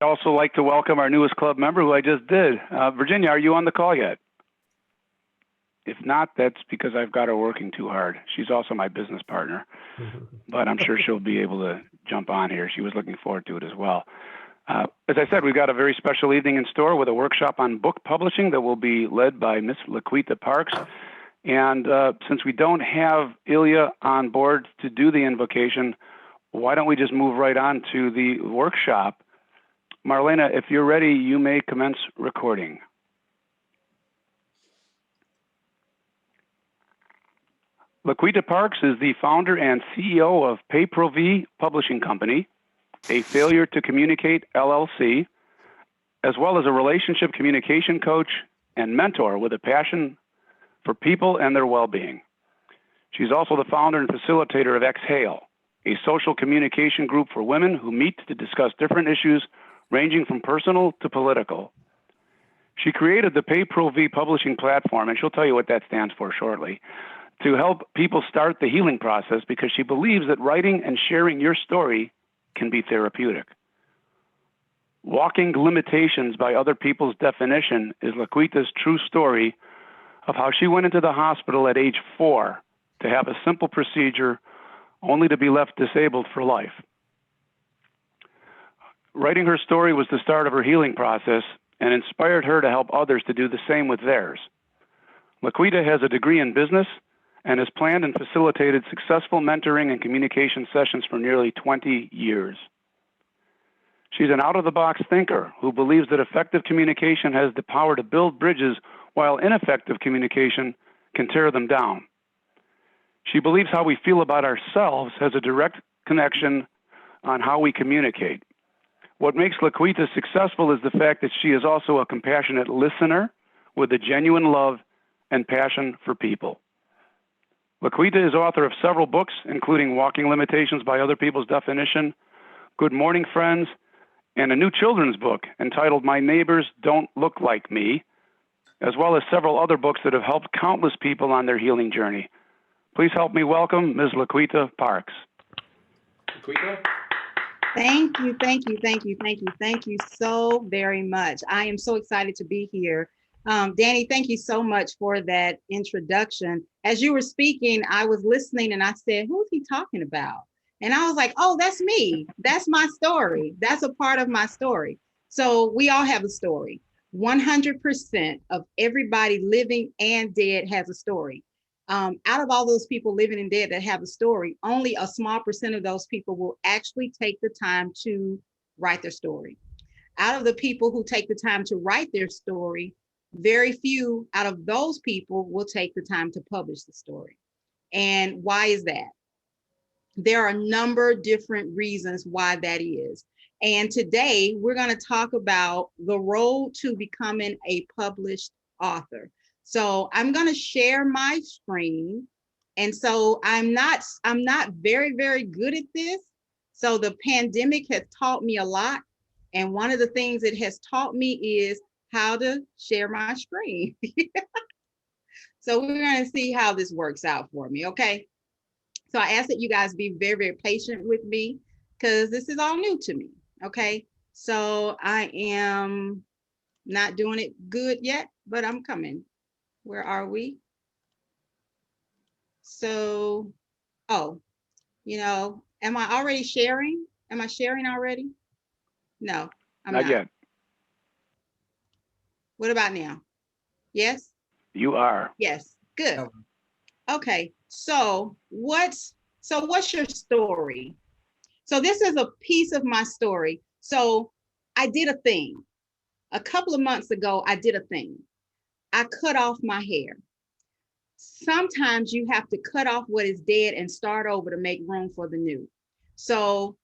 I'd also like to welcome our newest club member who I just did. Virginia, are you on the call yet? If not, that's because I've got her working too hard. She's also my business partner, but I'm sure she'll be able to jump on here. She was looking forward to it as well. As I said, we've got a very special evening in store with a workshop on book publishing that will be led by Miss LaQuita Parks. And since we don't have Ilya on board to do the invocation, why don't we just move right on to the workshop? Marlena, if you're ready, you may commence recording. LaQuita Parks is the founder and CEO of PayProV Publishing Company, a Failure to Communicate LLC, as well as a relationship communication coach and mentor with a passion for people and their well-being. She's also the founder and facilitator of Exhale, a social communication group for women who meet to discuss different issues ranging from personal to political. She created the PayProV publishing platform, and she'll tell you what that stands for shortly, to help people start the healing process because she believes that writing and sharing your story can be therapeutic. Walking Limitations by Other People's Definition is LaQuita's true story of how she went into the hospital at age 4 to have a simple procedure only to be left disabled for life. Writing her story was the start of her healing process and inspired her to help others to do the same with theirs. LaQuita has a degree in business and has planned and facilitated successful mentoring and communication sessions for nearly 20 years. She's an out-of-the-box thinker who believes that effective communication has the power to build bridges while ineffective communication can tear them down. She believes how we feel about ourselves has a direct connection on how we communicate. What makes LaQuita successful is the fact that she is also a compassionate listener with a genuine love and passion for people. LaQuita is author of several books, including Walking Limitations by Other People's Definition, Good Morning Friends, and a new children's book entitled My Neighbors Don't Look Like Me, as well as several other books that have helped countless people on their healing journey. Please help me welcome Ms. LaQuita Parks. LaQuita? Thank you, thank you, thank you, thank you, thank you so very much. I am so excited to be here. Danny, thank you so much for that introduction. As you were speaking, I was listening and I said, who is he talking about? And I was like, oh, that's me. That's my story. That's a part of my story. So we all have a story. 100% of everybody living and dead has a story. Out of all those people living and dead that have a story, only a small percent of those people will actually take the time to write their story. Out of the people who take the time to write their story, very few out of those people will take the time to publish the story. And why is that? There are a number of different reasons why that is. And today we're going to talk about the road to becoming a published author. So I'm going to share my screen. And so I'm not very, very good at this. So the pandemic has taught me a lot. And one of the things it has taught me is how to share my screen. So we're going to see how this works out for me, okay? So I ask that you guys be very, very patient with me because this is all new to me, okay? So I am not doing it good yet, but I'm coming. Where are we? So, am I already sharing? Am I sharing already? No, I'm not. Not yet. What about now? Yes? You are. Yes, good. Okay, so what's your story? So this is a piece of my story. So I did a thing. A couple of months ago, I did a thing. I cut off my hair. Sometimes you have to cut off what is dead and start over to make room for the new. So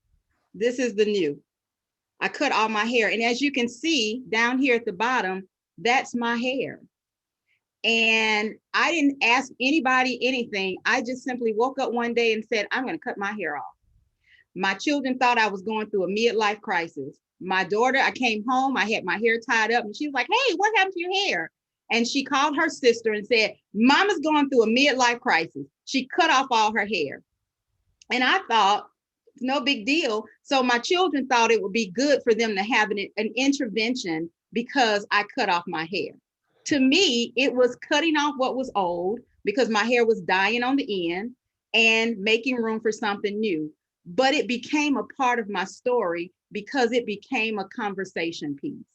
this is the new. I cut all my hair. And as you can see down here at the bottom, that's my hair. And I didn't ask anybody anything. I just simply woke up one day and said, I'm going to cut my hair off. My children thought I was going through a midlife crisis. My daughter, I came home, I had my hair tied up and she was like, hey, what happened to your hair? And she called her sister and said, Mama's going through a midlife crisis. She cut off all her hair. And I thought, It's no big deal. So my children thought it would be good for them to have an intervention because I cut off my hair. To me, it was cutting off what was old because my hair was dying on the end and making room for something new. But it became a part of my story because it became a conversation piece.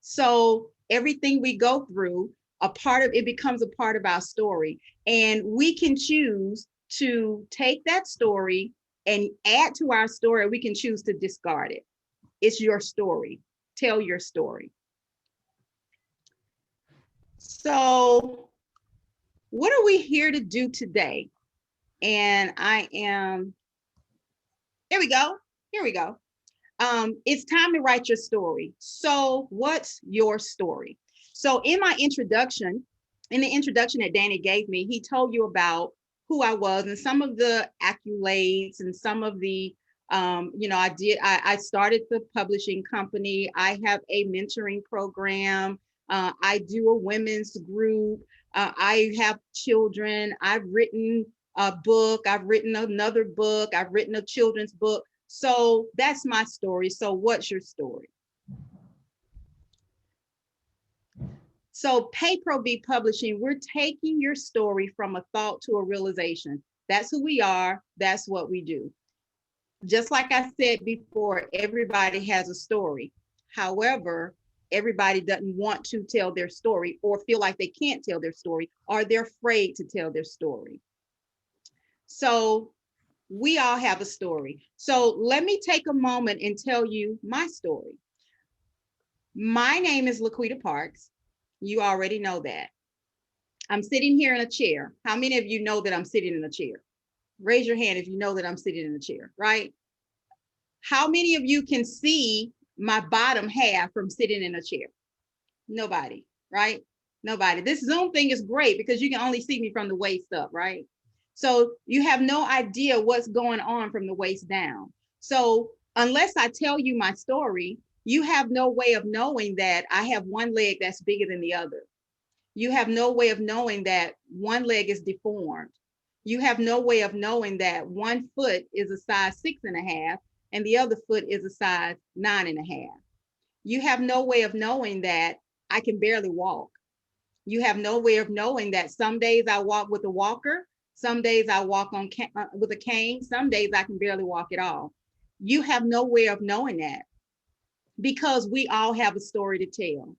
So everything we go through, a part of it becomes a part of our story. And we can choose to take that story and add to our story. We can choose to discard it. It's your story. Tell your story. So, what are we here to do today? And here we go. Here we go. It's time to write your story. So, what's your story? So, in my introduction, in the introduction that Danny gave me, he told you about who I was and some of the accolades and some of the, I started the publishing company. I have a mentoring program. I do a women's group. I have children. I've written a book. I've written another book. I've written a children's book. So that's my story. So what's your story? So PayPro Publishing, we're taking your story from a thought to a realization. That's who we are. That's what we do. Just like I said before, everybody has a story. However, everybody doesn't want to tell their story or feel like they can't tell their story, or they're afraid to tell their story. So we all have a story. So let me take a moment and tell you my story. My name is LaQuita Parks. You already know that. I'm sitting here in a chair. How many of you know that I'm sitting in a chair? Raise your hand if you know that I'm sitting in a chair, right? How many of you can see my bottom half from sitting in a chair? Nobody, right? Nobody. This Zoom thing is great because you can only see me from the waist up, right? So you have no idea what's going on from the waist down. So unless I tell you my story, you have no way of knowing that I have one leg that's bigger than the other. You have no way of knowing that one leg is deformed. You have no way of knowing that one foot is a size 6.5 and the other foot is a size 9.5. You have no way of knowing that I can barely walk. You have no way of knowing that some days I walk with a walker, some days I walk with a cane, some days I can barely walk at all. You have no way of knowing that because we all have a story to tell.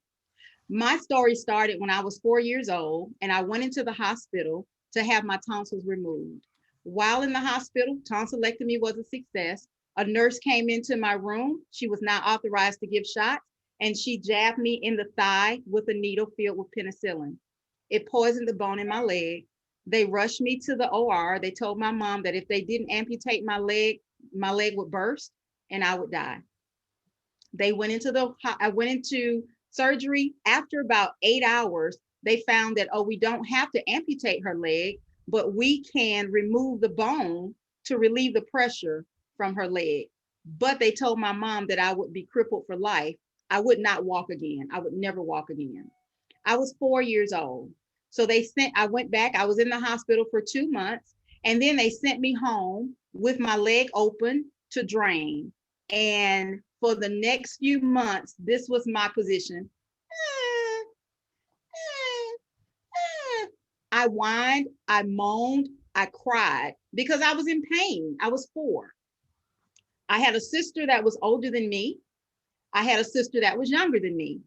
My story started when I was 4 years old and I went into the hospital to have my tonsils removed. While in the hospital, tonsillectomy was a success. A nurse came into my room. She was not authorized to give shots and she jabbed me in the thigh with a needle filled with penicillin. It poisoned the bone in my leg. They rushed me to the OR. They told my mom that if they didn't amputate my leg would burst and I would die. I went into surgery. After about 8 hours, they found that, we don't have to amputate her leg, but we can remove the bone to relieve the pressure from her leg. But they told my mom that I would be crippled for life. I would not walk again. I would never walk again. I was 4 years old. So I went back, I was in the hospital for 2 months, and then they sent me home with my leg open to drain. And for the next few months, this was my position. I whined, I moaned, I cried because I was in pain. I was 4. I had a sister that was older than me. I had a sister that was younger than me.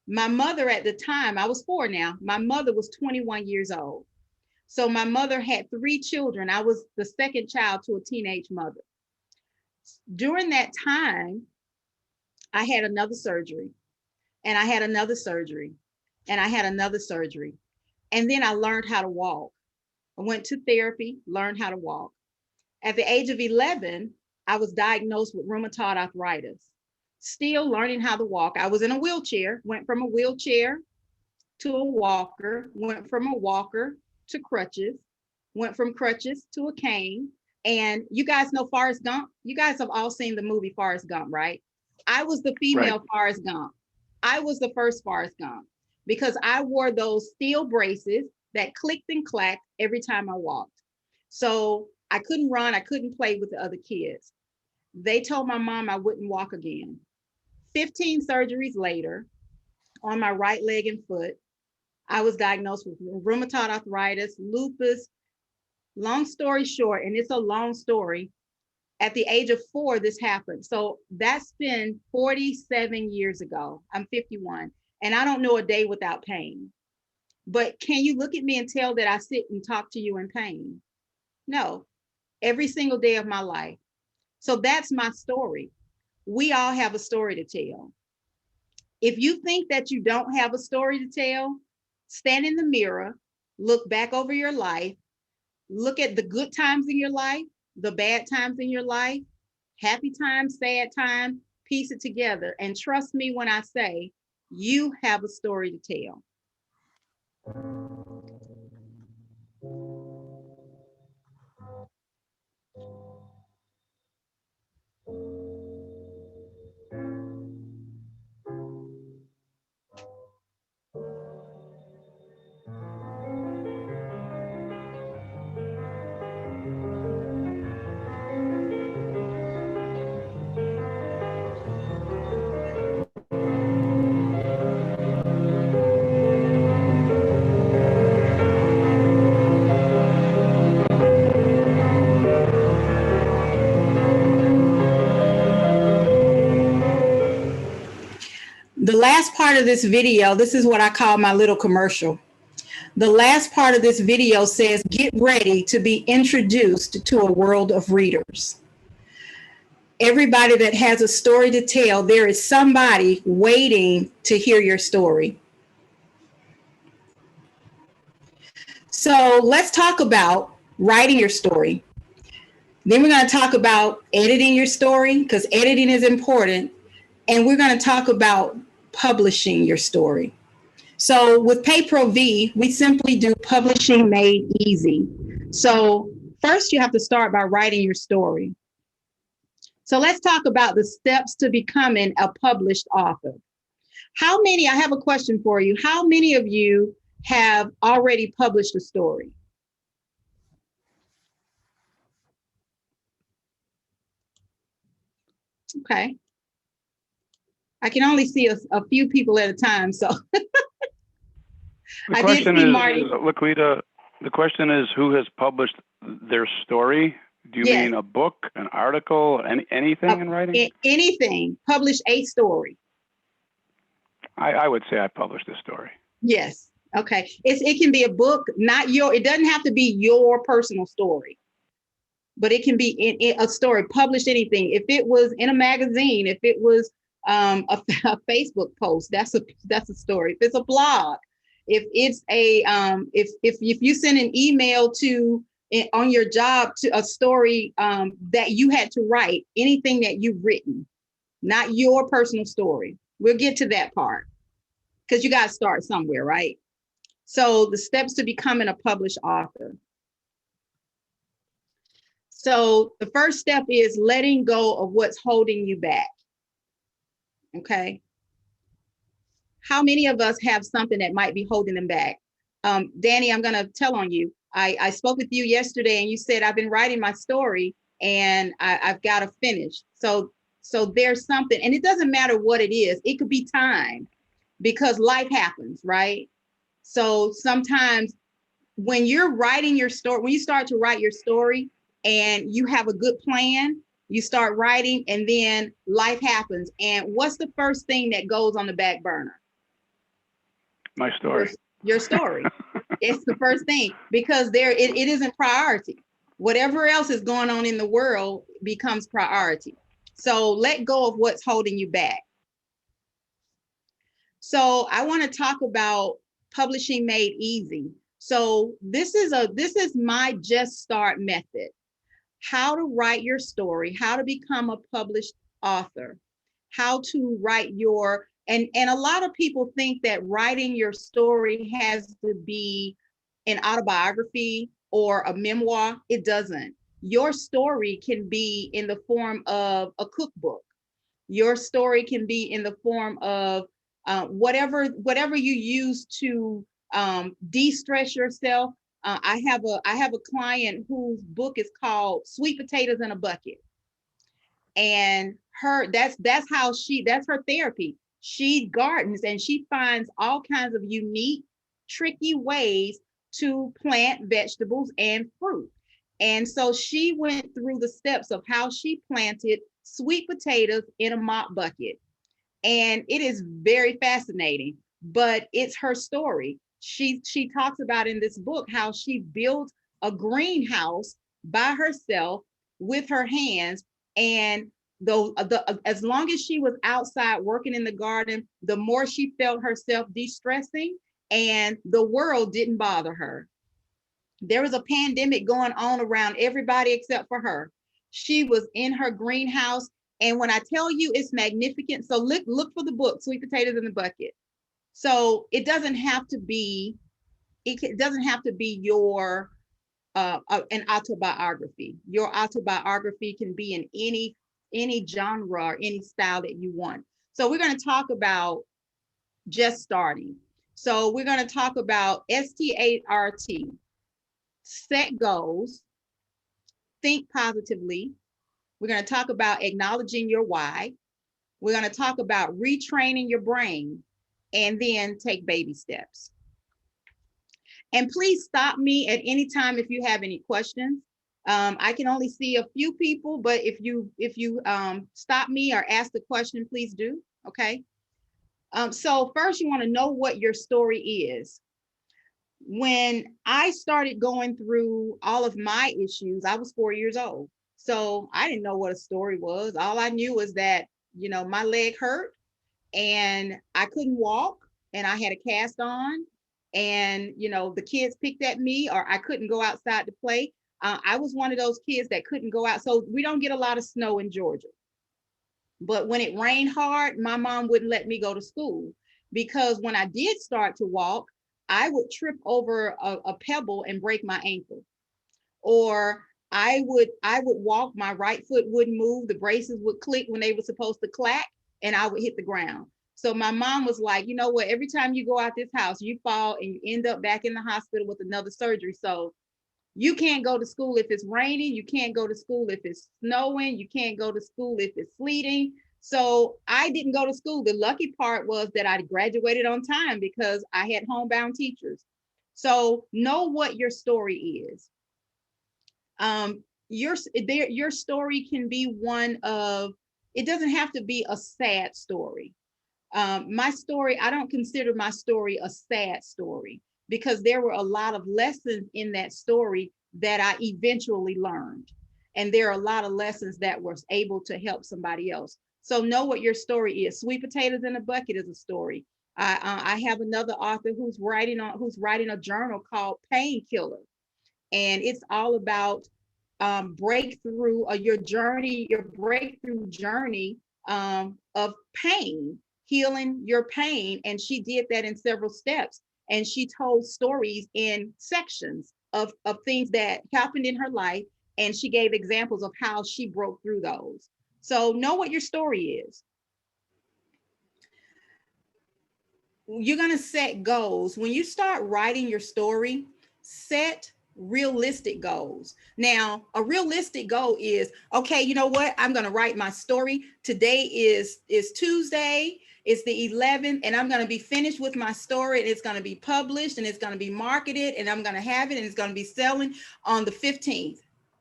My mother at the time, I was 4 now, my mother was 21 years old. So my mother had 3 children. I was the second child to a teenage mother. During that time, I had another surgery and I had another surgery and I had another surgery. And then I learned how to walk. I went to therapy, learned how to walk. At the age of 11, I was diagnosed with rheumatoid arthritis. Still learning how to walk. I was in a wheelchair, went from a wheelchair to a walker, went from a walker to crutches, went from crutches to a cane. And you guys know Forrest Gump? You guys have all seen the movie Forrest Gump, right? I was the female Forrest Gump. I was the first Forrest Gump because I wore those steel braces that clicked and clacked every time I walked. So I couldn't run, I couldn't play with the other kids. They told my mom I wouldn't walk again. 15 surgeries later, on my right leg and foot, I was diagnosed with rheumatoid arthritis, lupus. Long story short, and it's a long story, at the age of 4, this happened. So that's been 47 years ago. I'm 51, and I don't know a day without pain. But can you look at me and tell that I sit and talk to you in pain? No, every single day of my life. So that's my story. We all have a story to tell. If you think that you don't have a story to tell, stand in the mirror, look back over your life, look at the good times in your life, the bad times in your life, happy times, sad times, piece it together. And trust me when I say you have a story to tell. The last part of this video, this is what I call my little commercial. The last part of this video says, get ready to be introduced to a world of readers. Everybody that has a story to tell, there is somebody waiting to hear your story. So let's talk about writing your story. Then we're going to talk about editing your story, because editing is important. And we're going to talk about publishing your story. So with PayPro-V, we simply do publishing made easy. So first you have to start by writing your story. So let's talk about the steps to becoming a published author. I have a question for you. How many of you have already published a story? Okay. I can only see a few people at a time, so. The question is, LaQuita, the question is, who has published their story? Do you mean a book, an article, anything in writing? Anything. Publish a story. I would say I published a story. Yes. Okay. It can be a book, it doesn't have to be your personal story, but it can be in a story, published anything. If it was in a magazine, if it was a Facebook post, that's a story. If it's a blog, if it's if you send an email on your job to a story that you had to write, anything that you've written, not your personal story. We'll get to that part because you got to start somewhere, right? So the steps to becoming a published author. So the first step is letting go of what's holding you back. Okay. How many of us have something that might be holding them back? Danny, I'm going to tell on you. I spoke with you yesterday and you said, I've been writing my story and I've got to finish. So there's something, and it doesn't matter what it is. It could be time, because life happens, right? So sometimes when you're writing your story, when you start to write your story and you have a good plan, you start writing and then life happens. And what's the first thing that goes on the back burner? My story. Your story. It's the first thing, because it isn't priority. Whatever else is going on in the world becomes priority. So let go of what's holding you back. So I want to talk about publishing made easy. So this is my just start method. How to write your story, how to become a published author, how to write and a lot of people think that writing your story has to be an autobiography or a memoir. It doesn't. Your story can be in the form of a cookbook. Your story can be in the form of whatever you use to de-stress yourself. I have a client whose book is called Sweet Potatoes in a Bucket. And that's her therapy. She gardens and she finds all kinds of unique, tricky ways to plant vegetables and fruit. And so she went through the steps of how she planted sweet potatoes in a mop bucket. And it is very fascinating, but it's her story. She talks about in this book how she built a greenhouse by herself with her hands, and as long as she was outside working in the garden, the more she felt herself de-stressing, and the world didn't bother her. There was a pandemic going on around everybody except for her. She was in her greenhouse. And when I tell you it's magnificent, so look for the book, Sweet Potatoes in the Bucket. So it doesn't have to be, it doesn't have to be your an autobiography. Your autobiography can be in any genre or any style that you want. So we're going to talk about just starting. So we're going to talk about START, set goals, think positively. We're going to talk about acknowledging your why. We're going to talk about retraining your brain, and then take baby steps. And please stop me at any time if you have any questions. I can only see a few people, but if you stop me or ask the question, please do. Okay. So first, you want to know what your story is. When I started going through all of my issues, I was 4 years old. So I didn't know what a story was. All I knew was that, my leg hurt and I couldn't walk and I had a cast on, and, the kids picked at me, or I couldn't go outside to play. I was one of those kids that couldn't go out. So we don't get a lot of snow in Georgia. But when it rained hard, my mom wouldn't let me go to school, because when I did start to walk, I would trip over a pebble and break my ankle. Or I would walk, my right foot wouldn't move, the braces would click when they were supposed to clack, and I would hit the ground. So my mom was like, you know what, every time you go out this house, you fall and you end up back in the hospital with another surgery. So you can't go to school if it's raining. You can't go to school if it's snowing. You can't go to school if it's sleeting. So I didn't go to school. The lucky part was that I graduated on time because I had homebound teachers. So know what your story is. Your story can be one of, it doesn't have to be a sad story. My story, I don't consider my story a sad story, because there were a lot of lessons in that story that I eventually learned. And there are a lot of lessons that was able to help somebody else. So know what your story is. Sweet Potatoes in a Bucket is a story. I have another author who's writing a journal called Painkiller. And it's all about breakthrough, your breakthrough journey of pain, healing your pain. And she did that in several steps. And she told stories in sections of things that happened in her life. And she gave examples of how she broke through those. So know what your story is. You're going to set goals. When you start writing your story, set realistic goals. Now, a realistic goal is, okay, you know what? I'm going to write my story. Today is Tuesday. It's the 11th, and I'm going to be finished with my story, and it's going to be published, and it's going to be marketed, and I'm going to have it, and it's going to be selling on the 15th.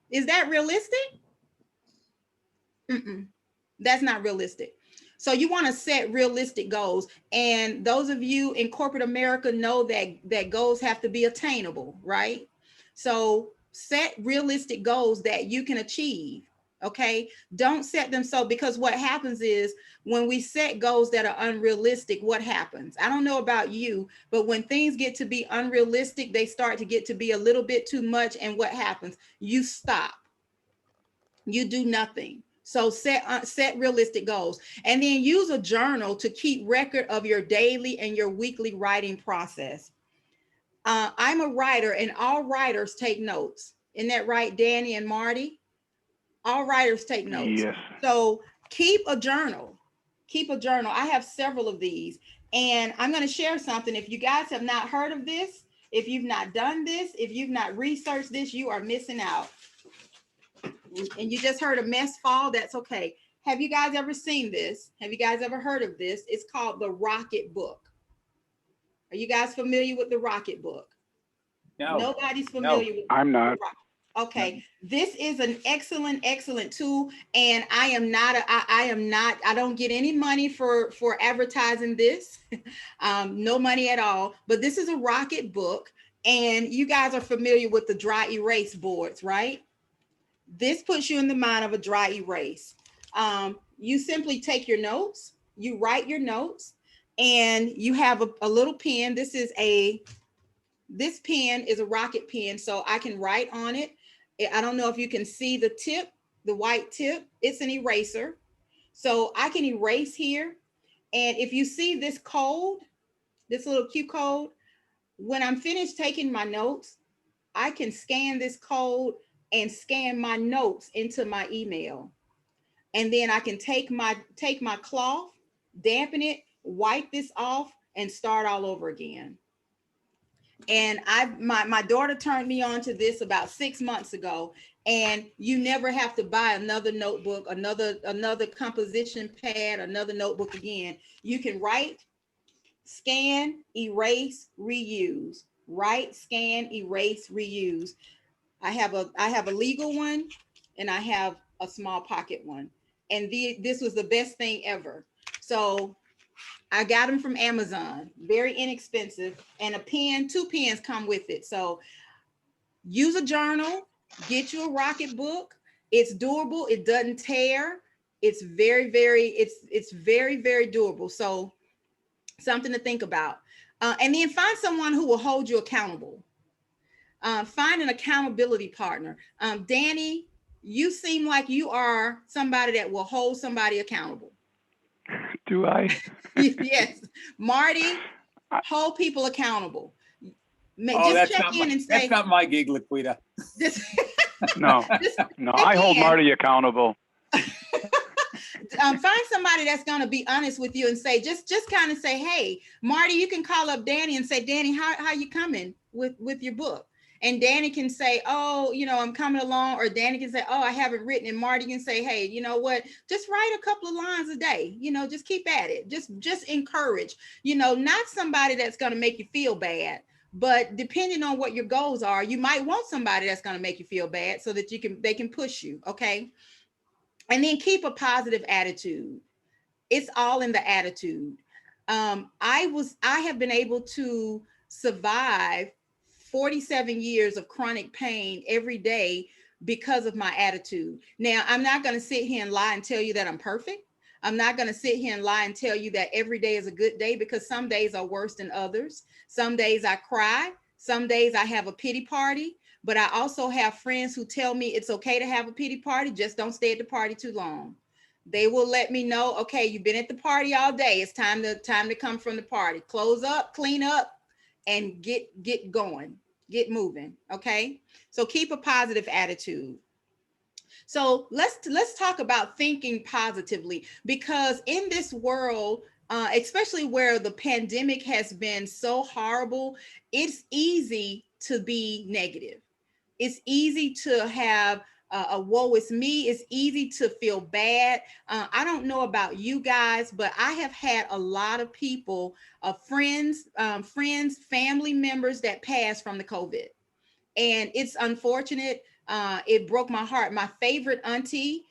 Is that realistic? That's not realistic. So you want to set realistic goals. And those of you in corporate America know that goals have to be attainable, right? So set realistic goals that you can achieve. Okay. Don't set them because what happens is when we set goals that are unrealistic, what happens? I don't know about you, but when things get to be unrealistic, they start to get to be a little bit too much. And what happens? You stop. You do nothing. So set realistic goals, and then use a journal to keep record of your daily and your weekly writing process. I'm a writer, and all writers take notes. Isn't that right, Danny and Marty? All writers take notes. Yes. So keep a journal. Keep a journal. I have several of these, and I'm going to share something. If you guys have not heard of this, if you've not done this, if you've not researched this, you are missing out. And you just heard a mess fall, that's okay. Have you guys ever seen this? Have you guys ever heard of this? It's called the Rocket Book. Are you guys familiar with the Rocket Book? No. Nobody's familiar with I'm the not. Rocket. Okay, this is an excellent tool, and I am not I am not, I don't get any money for advertising this. No money at all, but this is a Rocket Book, and you guys are familiar with the dry erase boards, right? This puts you in the mind of a dry erase. You simply take your notes, you write your notes, and you have a little pen. This pen is a Rocket pen, so I can write on it. I don't know if you can see the tip, the white tip. It's an eraser. So I can erase here. And if you see this code, this little Q code, when I'm finished taking my notes, I can scan this code and scan my notes into my email. And then I can take my cloth, dampen it, wipe this off, and start all over again. And my daughter turned me on to this about 6 months ago, and you never have to buy another notebook, another composition pad, another notebook again. You can write, scan, erase, reuse. Write, scan, erase, reuse. I have a legal one, and I have a small pocket one, and this was the best thing ever. So I got them from Amazon, very inexpensive, and a pen, 2 pens come with it. So use a journal, get you a Rocket Book. It's durable, it doesn't tear. It's very durable. So something to think about. And then find someone who will hold you accountable. Find an accountability partner. Danny, you seem like you are somebody that will hold somebody accountable. Do I? Yes. Marty, hold people accountable. Oh, Just check in and say, that's not my gig, LaQuita. this, No, just no. check I hold in. Marty accountable. Find somebody that's going to be honest with you and say, just kind of say, hey, Marty, you can call up Danny and say, Danny, how you coming with your book? And Danny can say, oh, I'm coming along. Or Danny can say, oh, I haven't written. And Marty can say, hey, you know what? Just write a couple of lines a day. Just keep at it. Just encourage. Not somebody that's going to make you feel bad. But depending on what your goals are, you might want somebody that's going to make you feel bad so that they can push you. Okay. And then keep a positive attitude. It's all in the attitude. I have been able to survive 47 years of chronic pain every day because of my attitude. Now, I'm not going to sit here and lie and tell you that I'm perfect. I'm not going to sit here and lie and tell you that every day is a good day, because some days are worse than others. Some days I cry. Some days I have a pity party. But I also have friends who tell me it's okay to have a pity party. Just don't stay at the party too long. They will let me know, okay, you've been at the party all day. It's time to come from the party. Close up, clean up, and get going, get moving. Okay. So keep a positive attitude. So let's talk about thinking positively, because in this world, especially where the pandemic has been so horrible, it's easy to be negative. It's easy to have a woe is me. It's easy to feel bad. I don't know about you guys, but I have had a lot of people, friends, family members that passed from the COVID. And it's unfortunate. It broke my heart. My favorite auntie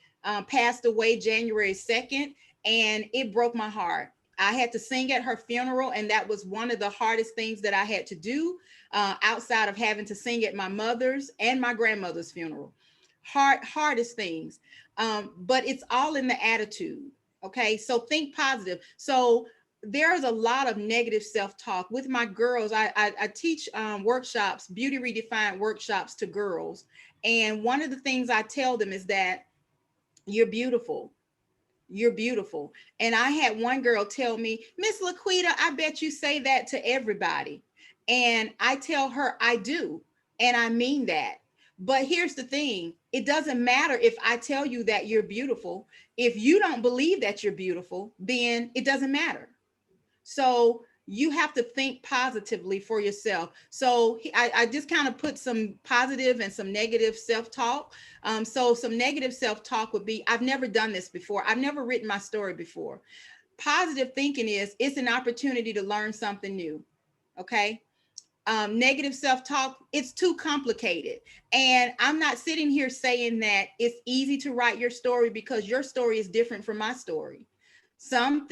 passed away January 2nd, and it broke my heart. I had to sing at her funeral, and that was one of the hardest things that I had to do, outside of having to sing at my mother's and my grandmother's funeral. Hardest things. But it's all in the attitude. Okay, so think positive. So there's a lot of negative self-talk with my girls. I teach workshops, beauty redefined workshops to girls. And one of the things I tell them is that you're beautiful. You're beautiful. And I had one girl tell me, Miss LaQuita, I bet you say that to everybody. And I tell her I do. And I mean that. But here's the thing. It doesn't matter if I tell you that you're beautiful. If you don't believe that you're beautiful, then it doesn't matter. So you have to think positively for yourself. So I just kind of put some positive and some negative self-talk. So some negative self-talk would be, I've never done this before. I've never written my story before. Positive thinking is, it's an opportunity to learn something new. Okay. Negative self-talk, it's too complicated. And I'm not sitting here saying that it's easy to write your story, because your story is different from my story. Some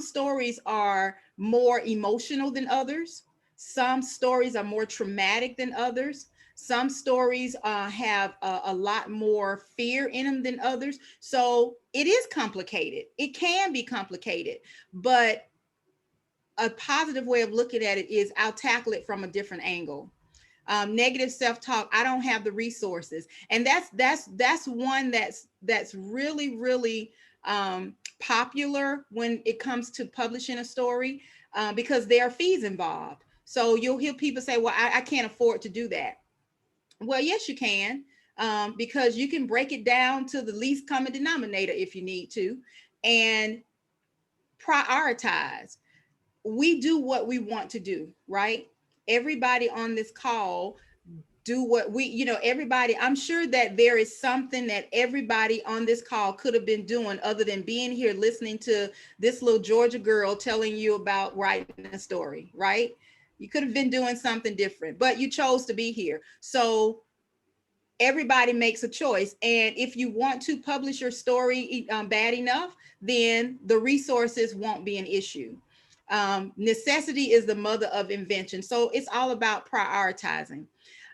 stories are more emotional than others. Some stories are more traumatic than others. Some stories have a lot more fear in them than others. So it is complicated. It can be complicated, but a positive way of looking at it is, I'll tackle it from a different angle. Negative self-talk, I don't have the resources, and that's one that's really popular when it comes to publishing a story, because there are fees involved. So you'll hear people say, well, I can't afford to do that. Well, yes, you can, because you can break it down to the least common denominator if you need to, and prioritize. We do what we want to do, right? Everybody on this call do what we, everybody, I'm sure that there is something that everybody on this call could have been doing other than being here listening to this little Georgia girl telling you about writing a story, right? You could have been doing something different, but you chose to be here. So everybody makes a choice. And if you want to publish your story bad enough, then the resources won't be an issue. Necessity is the mother of invention. So it's all about prioritizing.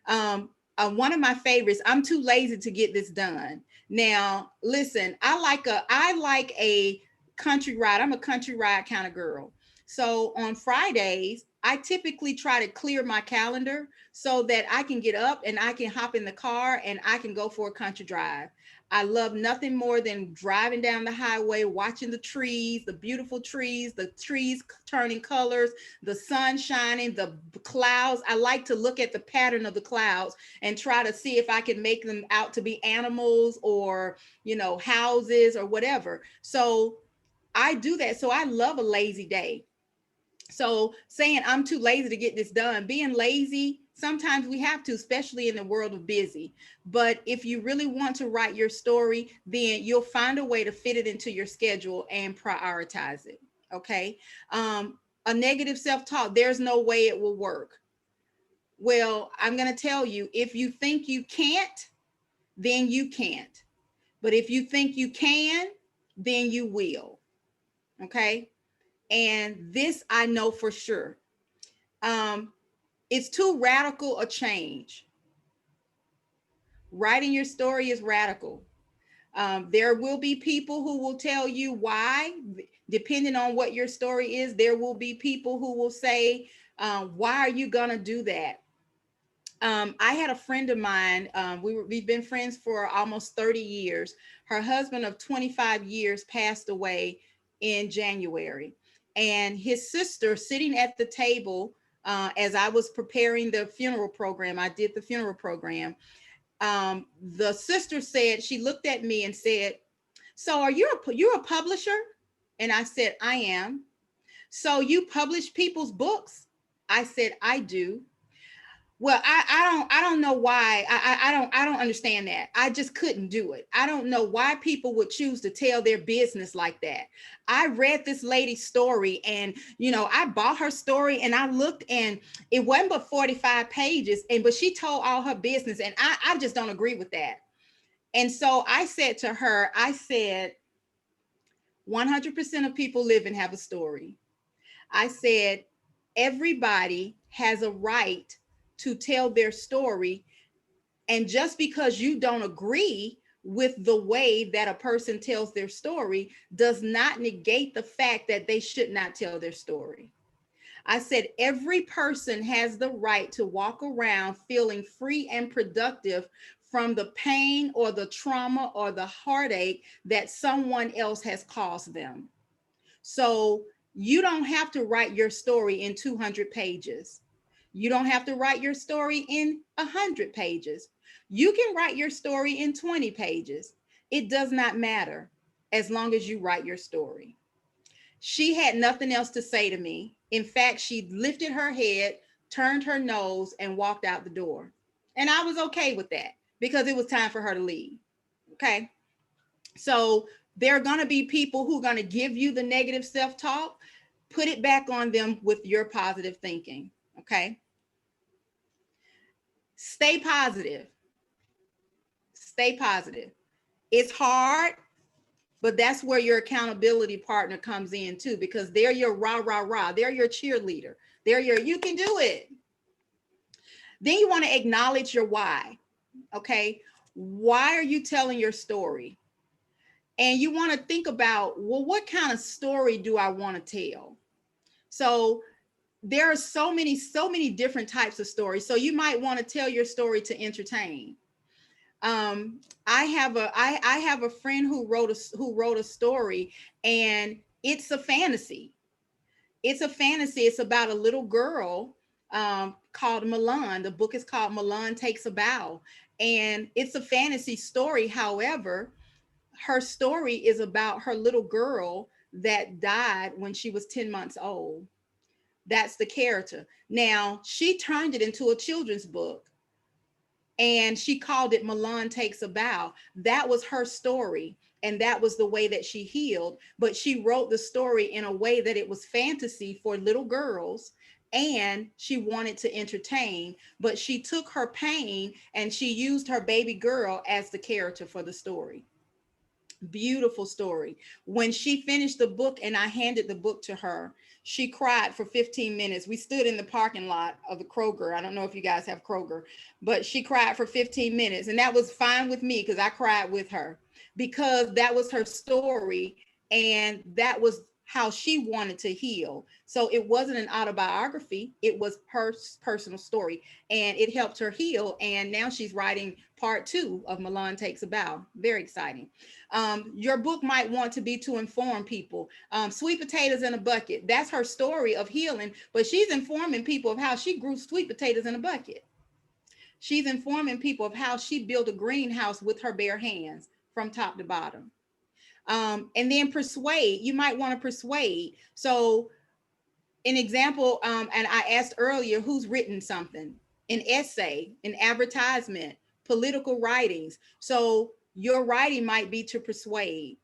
One of my favorites, I'm too lazy to get this done. Now, listen, I like a country ride. I'm a country ride kind of girl. So on Fridays, I typically try to clear my calendar so that I can get up and I can hop in the car and I can go for a country drive. I love nothing more than driving down the highway, watching the trees, the beautiful trees, the trees turning colors, the sun shining, the clouds. I like to look at the pattern of the clouds and try to see if I can make them out to be animals or, houses or whatever. So I do that. So I love a lazy day. So saying I'm too lazy to get this done, being lazy, sometimes we have to, especially in the world of busy. But if you really want to write your story, then you'll find a way to fit it into your schedule and prioritize it. Okay. A negative self-talk, there's no way it will work. Well, I'm going to tell you, if you think you can't, then you can't. But if you think you can, then you will. Okay. And this I know for sure. It's too radical a change. Writing your story is radical. There will be people who will tell you why, depending on what your story is. There will be people who will say, why are you going to do that? I had a friend of mine, we've been friends for almost 30 years. Her husband of 25 years passed away in January. And his sister, sitting at the table, as I was preparing the funeral program, I did the funeral program. The sister said, she looked at me and said, so you're a publisher? And I said, I am. So you publish people's books? I said, I do. Well, I don't know why. I don't understand that. I just couldn't do it. I don't know why people would choose to tell their business like that. I read this lady's story, and I bought her story, and I looked, and it wasn't but 45 pages, but she told all her business, and I just don't agree with that. And so I said to her, I said, 100% of people live and have a story. I said, everybody has a right to tell their story. And just because you don't agree with the way that a person tells their story does not negate the fact that they should not tell their story. I said, every person has the right to walk around feeling free and productive from the pain or the trauma or the heartache that someone else has caused them. So you don't have to write your story in 200 pages. You don't have to write your story in 100 pages. You can write your story in 20 pages. It does not matter as long as you write your story. She had nothing else to say to me. In fact, she lifted her head, turned her nose, and walked out the door. And I was okay with that because it was time for her to leave. Okay. So there are going to be people who are going to give you the negative self-talk. Put it back on them with your positive thinking. Okay. Stay positive. Stay positive. It's hard, but that's where your accountability partner comes in too, because they're your rah, rah, rah. They're your cheerleader. They're your, you can do it. Then you want to acknowledge your why. Okay. Why are you telling your story? And you want to think about, well, what kind of story do I want to tell? So there are so many different types of stories. So you might want to tell your story to entertain. I have a friend who wrote a story, and it's a fantasy. It's a fantasy. It's about a little girl called Milan. The book is called Milan Takes a Bow, and it's a fantasy story. However, her story is about her little girl that died when she was 10 months old. That's the character. Now, she turned it into a children's book and she called it Milan Takes a Bow. That was her story. And that was the way that she healed. But she wrote the story in a way that it was fantasy for little girls. And she wanted to entertain, but she took her pain and she used her baby girl as the character for the story. Beautiful story. When she finished the book and I handed the book to her, she cried for 15 minutes. We stood in the parking lot of the Kroger. I don't know if you guys have Kroger, but she cried for 15 minutes. And that was fine with me because I cried with her because that was her story. And that was how she wanted to heal. So it wasn't an autobiography, it was her personal story, and it helped her heal. And now she's writing part 2 of Milan Takes a Bow. Very exciting. Your book might want to be to inform people. Sweet potatoes in a bucket. That's her story of healing, but she's informing people of how she grew sweet potatoes in a bucket. She's informing people of how she built a greenhouse with her bare hands from top to bottom. And then persuade. You might want to persuade. So an example, and I asked earlier, who's written something? An essay, an advertisement, political writings. So your writing might be to persuade.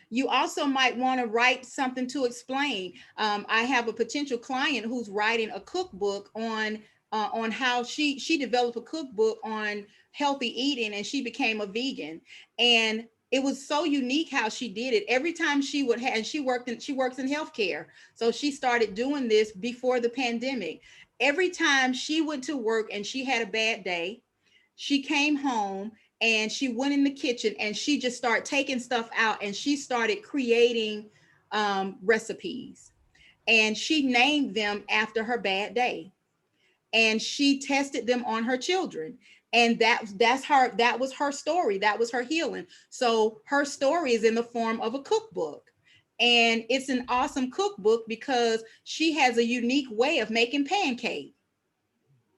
You also might want to write something to explain. I have a potential client who's writing a cookbook on how she developed a cookbook on healthy eating, and she became a vegan. And it was so unique how she did it. Every time she would have, and she works in healthcare, so she started doing this before the pandemic. Every time she went to work and she had a bad day, she came home and she went in the kitchen and she just started taking stuff out and she started creating recipes, and she named them after her bad day, and she tested them on her children. And that was her story. That was her healing. So her story is in the form of a cookbook, and it's an awesome cookbook because she has a unique way of making pancakes.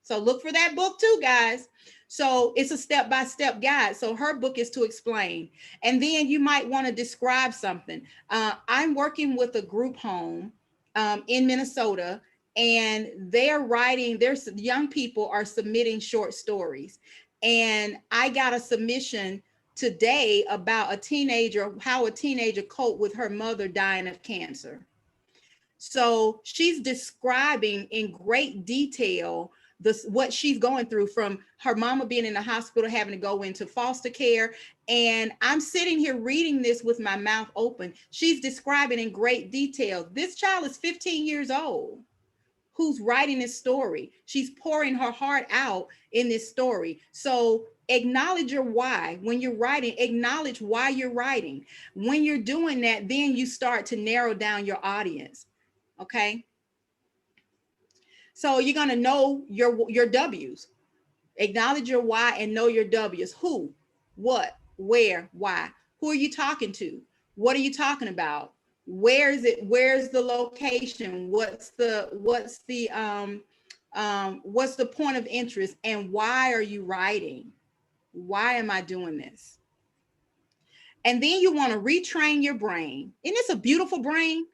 So look for that book too, guys. So it's a step-by-step guide. So her book is to explain. And then you might want to describe something. I'm working with a group home in Minnesota, and they're writing, there's young people are submitting short stories. And I got a submission today about a teenager, how a teenager coped with her mother dying of cancer. So she's describing in great detail what she's going through, from her mama being in the hospital, having to go into foster care. And I'm sitting here reading this with my mouth open. She's describing in great detail. This child is 15 years old who's writing this story. She's pouring her heart out in this story. So acknowledge your why. When you're writing, acknowledge why you're writing. When you're doing that, then you start to narrow down your audience. Okay. So you're going to know your W's. Acknowledge your why and know your W's. Who, what, where, why. Who are you talking to? What are you talking about? Where is it? Where's the location? What's the point of interest? And why are you writing? Why am I doing this? And then you want to retrain your brain. Isn't this a beautiful brain?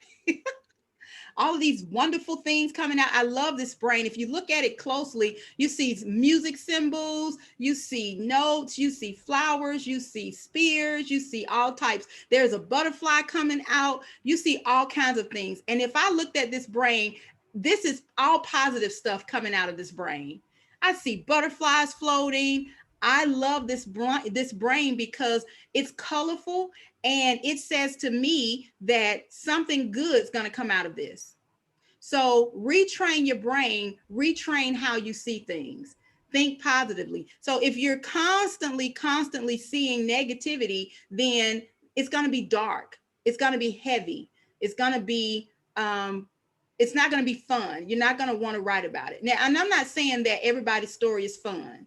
All of these wonderful things coming out. I love this brain. If you look at it closely, you see music symbols, you see notes, you see flowers, you see spears, you see all types. There's a butterfly coming out. You see all kinds of things. And if I looked at this brain, this is all positive stuff coming out of this brain. I see butterflies floating. I love this brain because it's colorful, and it says to me that something good is going to come out of this. So retrain your brain, retrain how you see things. Think positively. So if you're constantly seeing negativity, then it's going to be dark. It's going to be heavy. It's going to be it's not going to be fun. You're not going to want to write about it. Now, and I'm not saying that everybody's story is fun,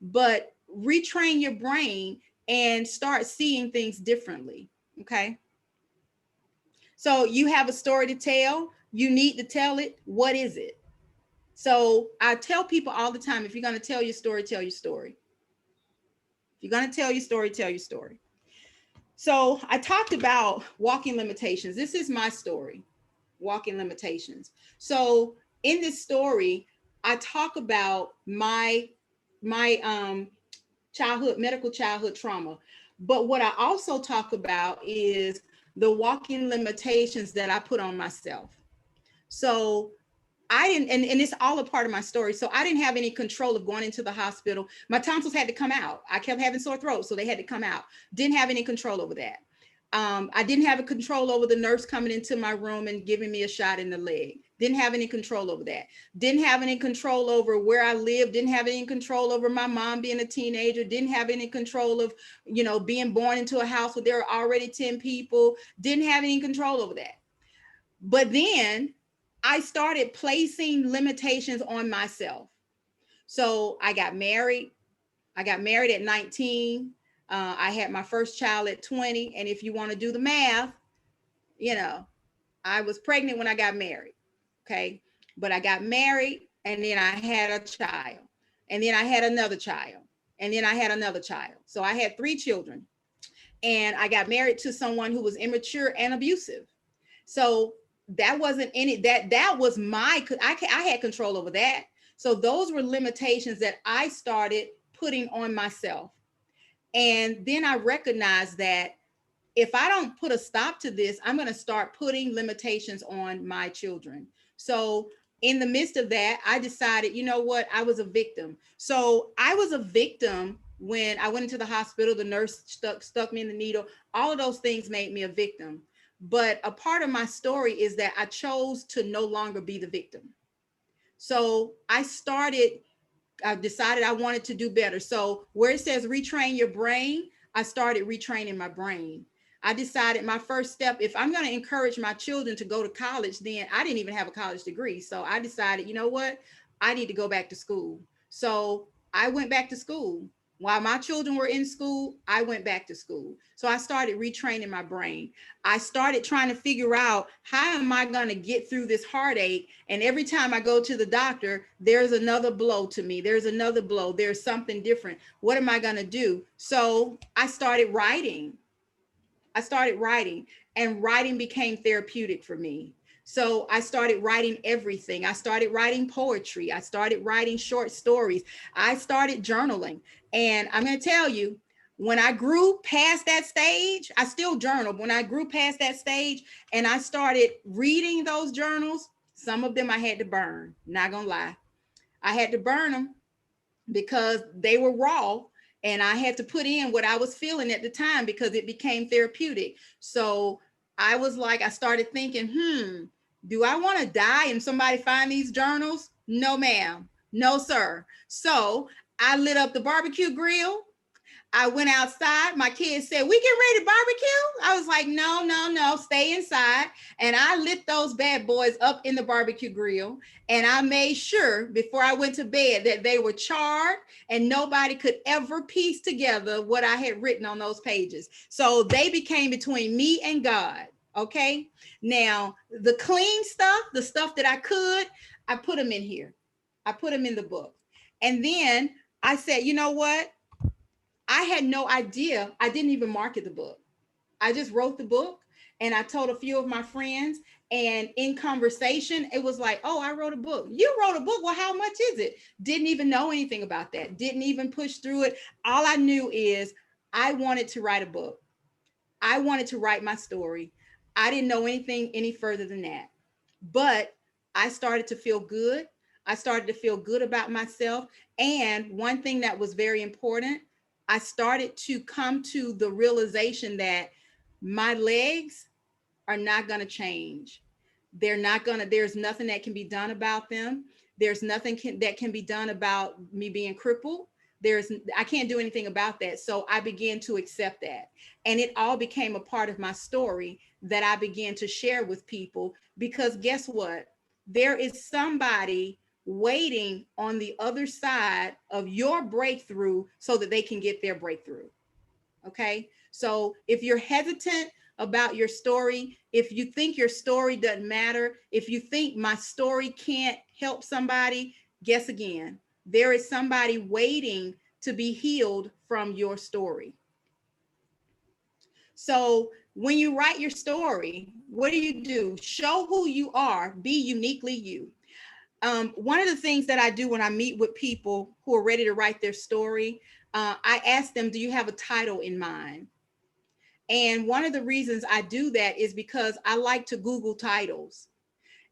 but retrain your brain and start seeing things differently. Okay. So you have a story to tell. You need to tell it. What is it? So I tell people all the time, if you're going to tell your story, tell your story. If you're going to tell your story, tell your story. So I talked about walking limitations. This is my story, walking limitations. So in this story, I talk about my medical childhood trauma. But what I also talk about is the walking limitations that I put on myself. So I didn't, and it's all a part of my story. So I didn't have any control of going into the hospital. My tonsils had to come out. I kept having sore throat, so they had to come out. Didn't have any control over that. I didn't have a control over the nurse coming into my room and giving me a shot in the leg. Didn't have any control over that. Didn't have any control over where I lived. Didn't have any control over my mom being a teenager. Didn't have any control of, being born into a house where there were already 10 people. Didn't have any control over that. But then I started placing limitations on myself. So I got married. I got married at 19. I had my first child at 20. And if you want to do the math, I was pregnant when I got married. Okay. But I got married, and then I had a child, and then I had another child, and then I had another child. So I had 3 children, and I got married to someone who was immature and abusive. So that wasn't any, that was I had control over that. So those were limitations that I started putting on myself. And then I recognized that if I don't put a stop to this, I'm going to start putting limitations on my children. So in the midst of that, I decided, you know what, I was a victim. So I was a victim when I went into the hospital, the nurse stuck me in the needle. All of those things made me a victim. But a part of my story is that I chose to no longer be the victim. So I decided I wanted to do better. So where it says retrain your brain, I started retraining my brain. I decided my first step, if I'm going to encourage my children to go to college, then I didn't even have a college degree. So I decided, you know what? I need to go back to school. So I went back to school. While my children were in school, I went back to school. So I started retraining my brain. I started trying to figure out, how am I going to get through this heartache? And every time I go to the doctor, there's another blow to me. There's another blow. There's something different. What am I going to do? So I started writing. And writing became therapeutic for me. So I started writing everything. I started writing poetry. I started writing short stories. I started journaling. And I'm going to tell you, when I grew past that stage, I still journaled. When I grew past that stage and I started reading those journals, some of them I had to burn, not going to lie. I had to burn them because they were raw. And I had to put in what I was feeling at the time because it became therapeutic. So I was like, I started thinking, do I want to die and somebody find these journals? No, ma'am. No, sir. So I lit up the barbecue grill. I went outside. My kids said, we get ready to barbecue? I was like, no, stay inside. And I lit those bad boys up in the barbecue grill. And I made sure before I went to bed that they were charred and nobody could ever piece together what I had written on those pages. So they became between me and God. Okay. Now, the clean stuff, the stuff that I put them in here. I put them in the book. And then I said, you know what? I had no idea. I didn't even market the book. I just wrote the book and I told a few of my friends. And in conversation, it was like, oh, I wrote a book. You wrote a book. Well, how much is it? Didn't even know anything about that. Didn't even push through it. All I knew is I wanted to write a book. I wanted to write my story. I didn't know anything any further than that. But I started to feel good. I started to feel good about myself. And one thing that was very important, I started to come to the realization that my legs are not going to change. They're not going to, there's nothing that can be done about them. There's nothing that can be done about me being crippled. I can't do anything about that. So I began to accept that. And it all became a part of my story that I began to share with people because guess what? There is somebody waiting on the other side of your breakthrough so that they can get their breakthrough. Okay. So if you're hesitant about your story, if you think your story doesn't matter, if you think my story can't help somebody, guess again. There is somebody waiting to be healed from your story. So when you write your story, what do? Show who you are, be uniquely you. One of the things that I do when I meet with people who are ready to write their story, I ask them, do you have a title in mind? And one of the reasons I do that is because I like to Google titles.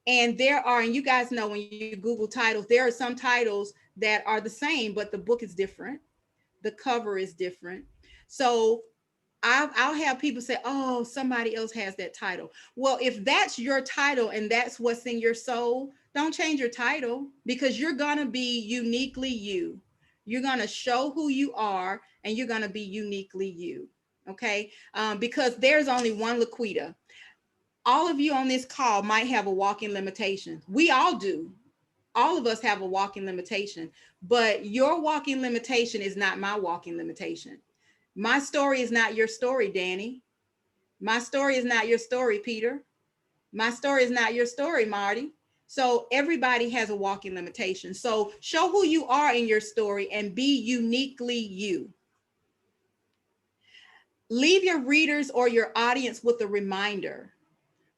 And and you guys know when you Google titles, there are some titles that are the same, but the book is different. The cover is different. So I'll have people say, oh, somebody else has that title. Well, if that's your title and that's what's in your soul, don't change your title because you're going to be uniquely you. You're going to show who you are and you're going to be uniquely you. Okay. Because there's only one LaQuita. All of you on this call might have a walking limitation. We all do. All of us have a walking limitation, but your walking limitation is not my walking limitation. My story is not your story, Danny. My story is not your story, Peter. My story is not your story, Marty. So everybody has a walking limitation. So show who you are in your story and be uniquely you. Leave your readers or your audience with a reminder.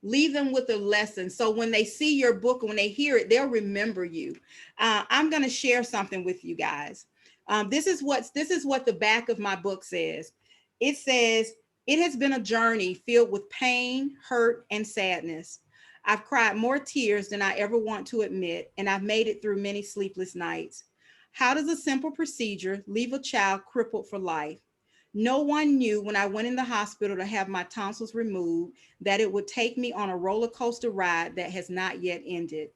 Leave them with a lesson. So when they see your book, when they hear it, they'll remember you. I'm going to share something with you guys. This is what the back of my book says. It says, it has been a journey filled with pain, hurt, and sadness. I've cried more tears than I ever want to admit, and I've made it through many sleepless nights. How does a simple procedure leave a child crippled for life? No one knew when I went in the hospital to have my tonsils removed that it would take me on a roller coaster ride that has not yet ended.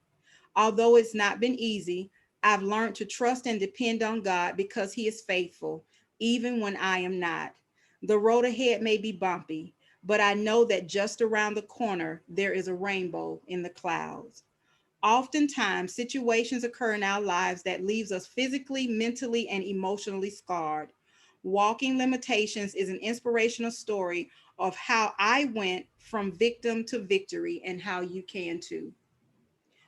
Although it's not been easy, I've learned to trust and depend on God because He is faithful, even when I am not. The road ahead may be bumpy, but I know that just around the corner, there is a rainbow in the clouds. Oftentimes, situations occur in our lives that leaves us physically, mentally, and emotionally scarred. Walking Limitations is an inspirational story of how I went from victim to victory and how you can too.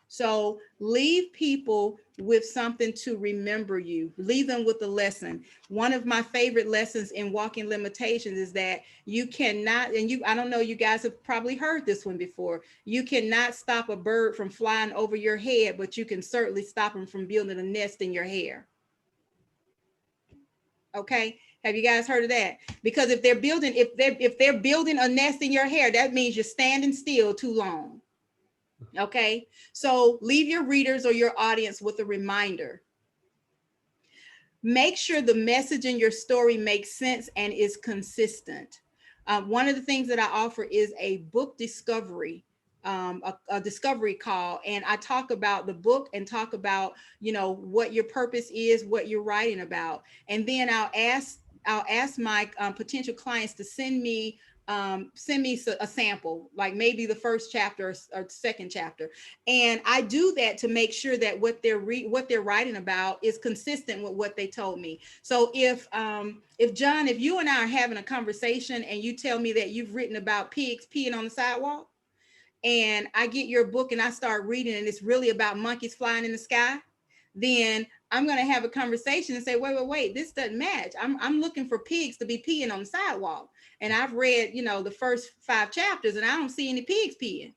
So leave people with something to remember you. Leave them with a lesson. One of my favorite lessons in Walking Limitations is that you cannot, and I don't know, you guys have probably heard this one before. You cannot stop a bird from flying over your head, but you can certainly stop them from building a nest in your hair. Okay. Have you guys heard of that? Because if they're building a nest in your hair, that means you're standing still too long. Okay. So leave your readers or your audience with a reminder. Make sure the message in your story makes sense and is consistent. One of the things that I offer is a book discovery, a discovery call. And I talk about the book and talk about, what your purpose is, what you're writing about. And then I'll ask my potential clients to send me a sample, like maybe the first chapter or second chapter. And I do that to make sure that what they're writing about is consistent with what they told me. So if John, if you and I are having a conversation and you tell me that you've written about pigs peeing on the sidewalk, and I get your book and I start reading and it's really about monkeys flying in the sky, then I'm going to have a conversation and say, wait, this doesn't match. I'm looking for pigs to be peeing on the sidewalk. and I've read, the first 5 chapters and I don't see any pigs peeing.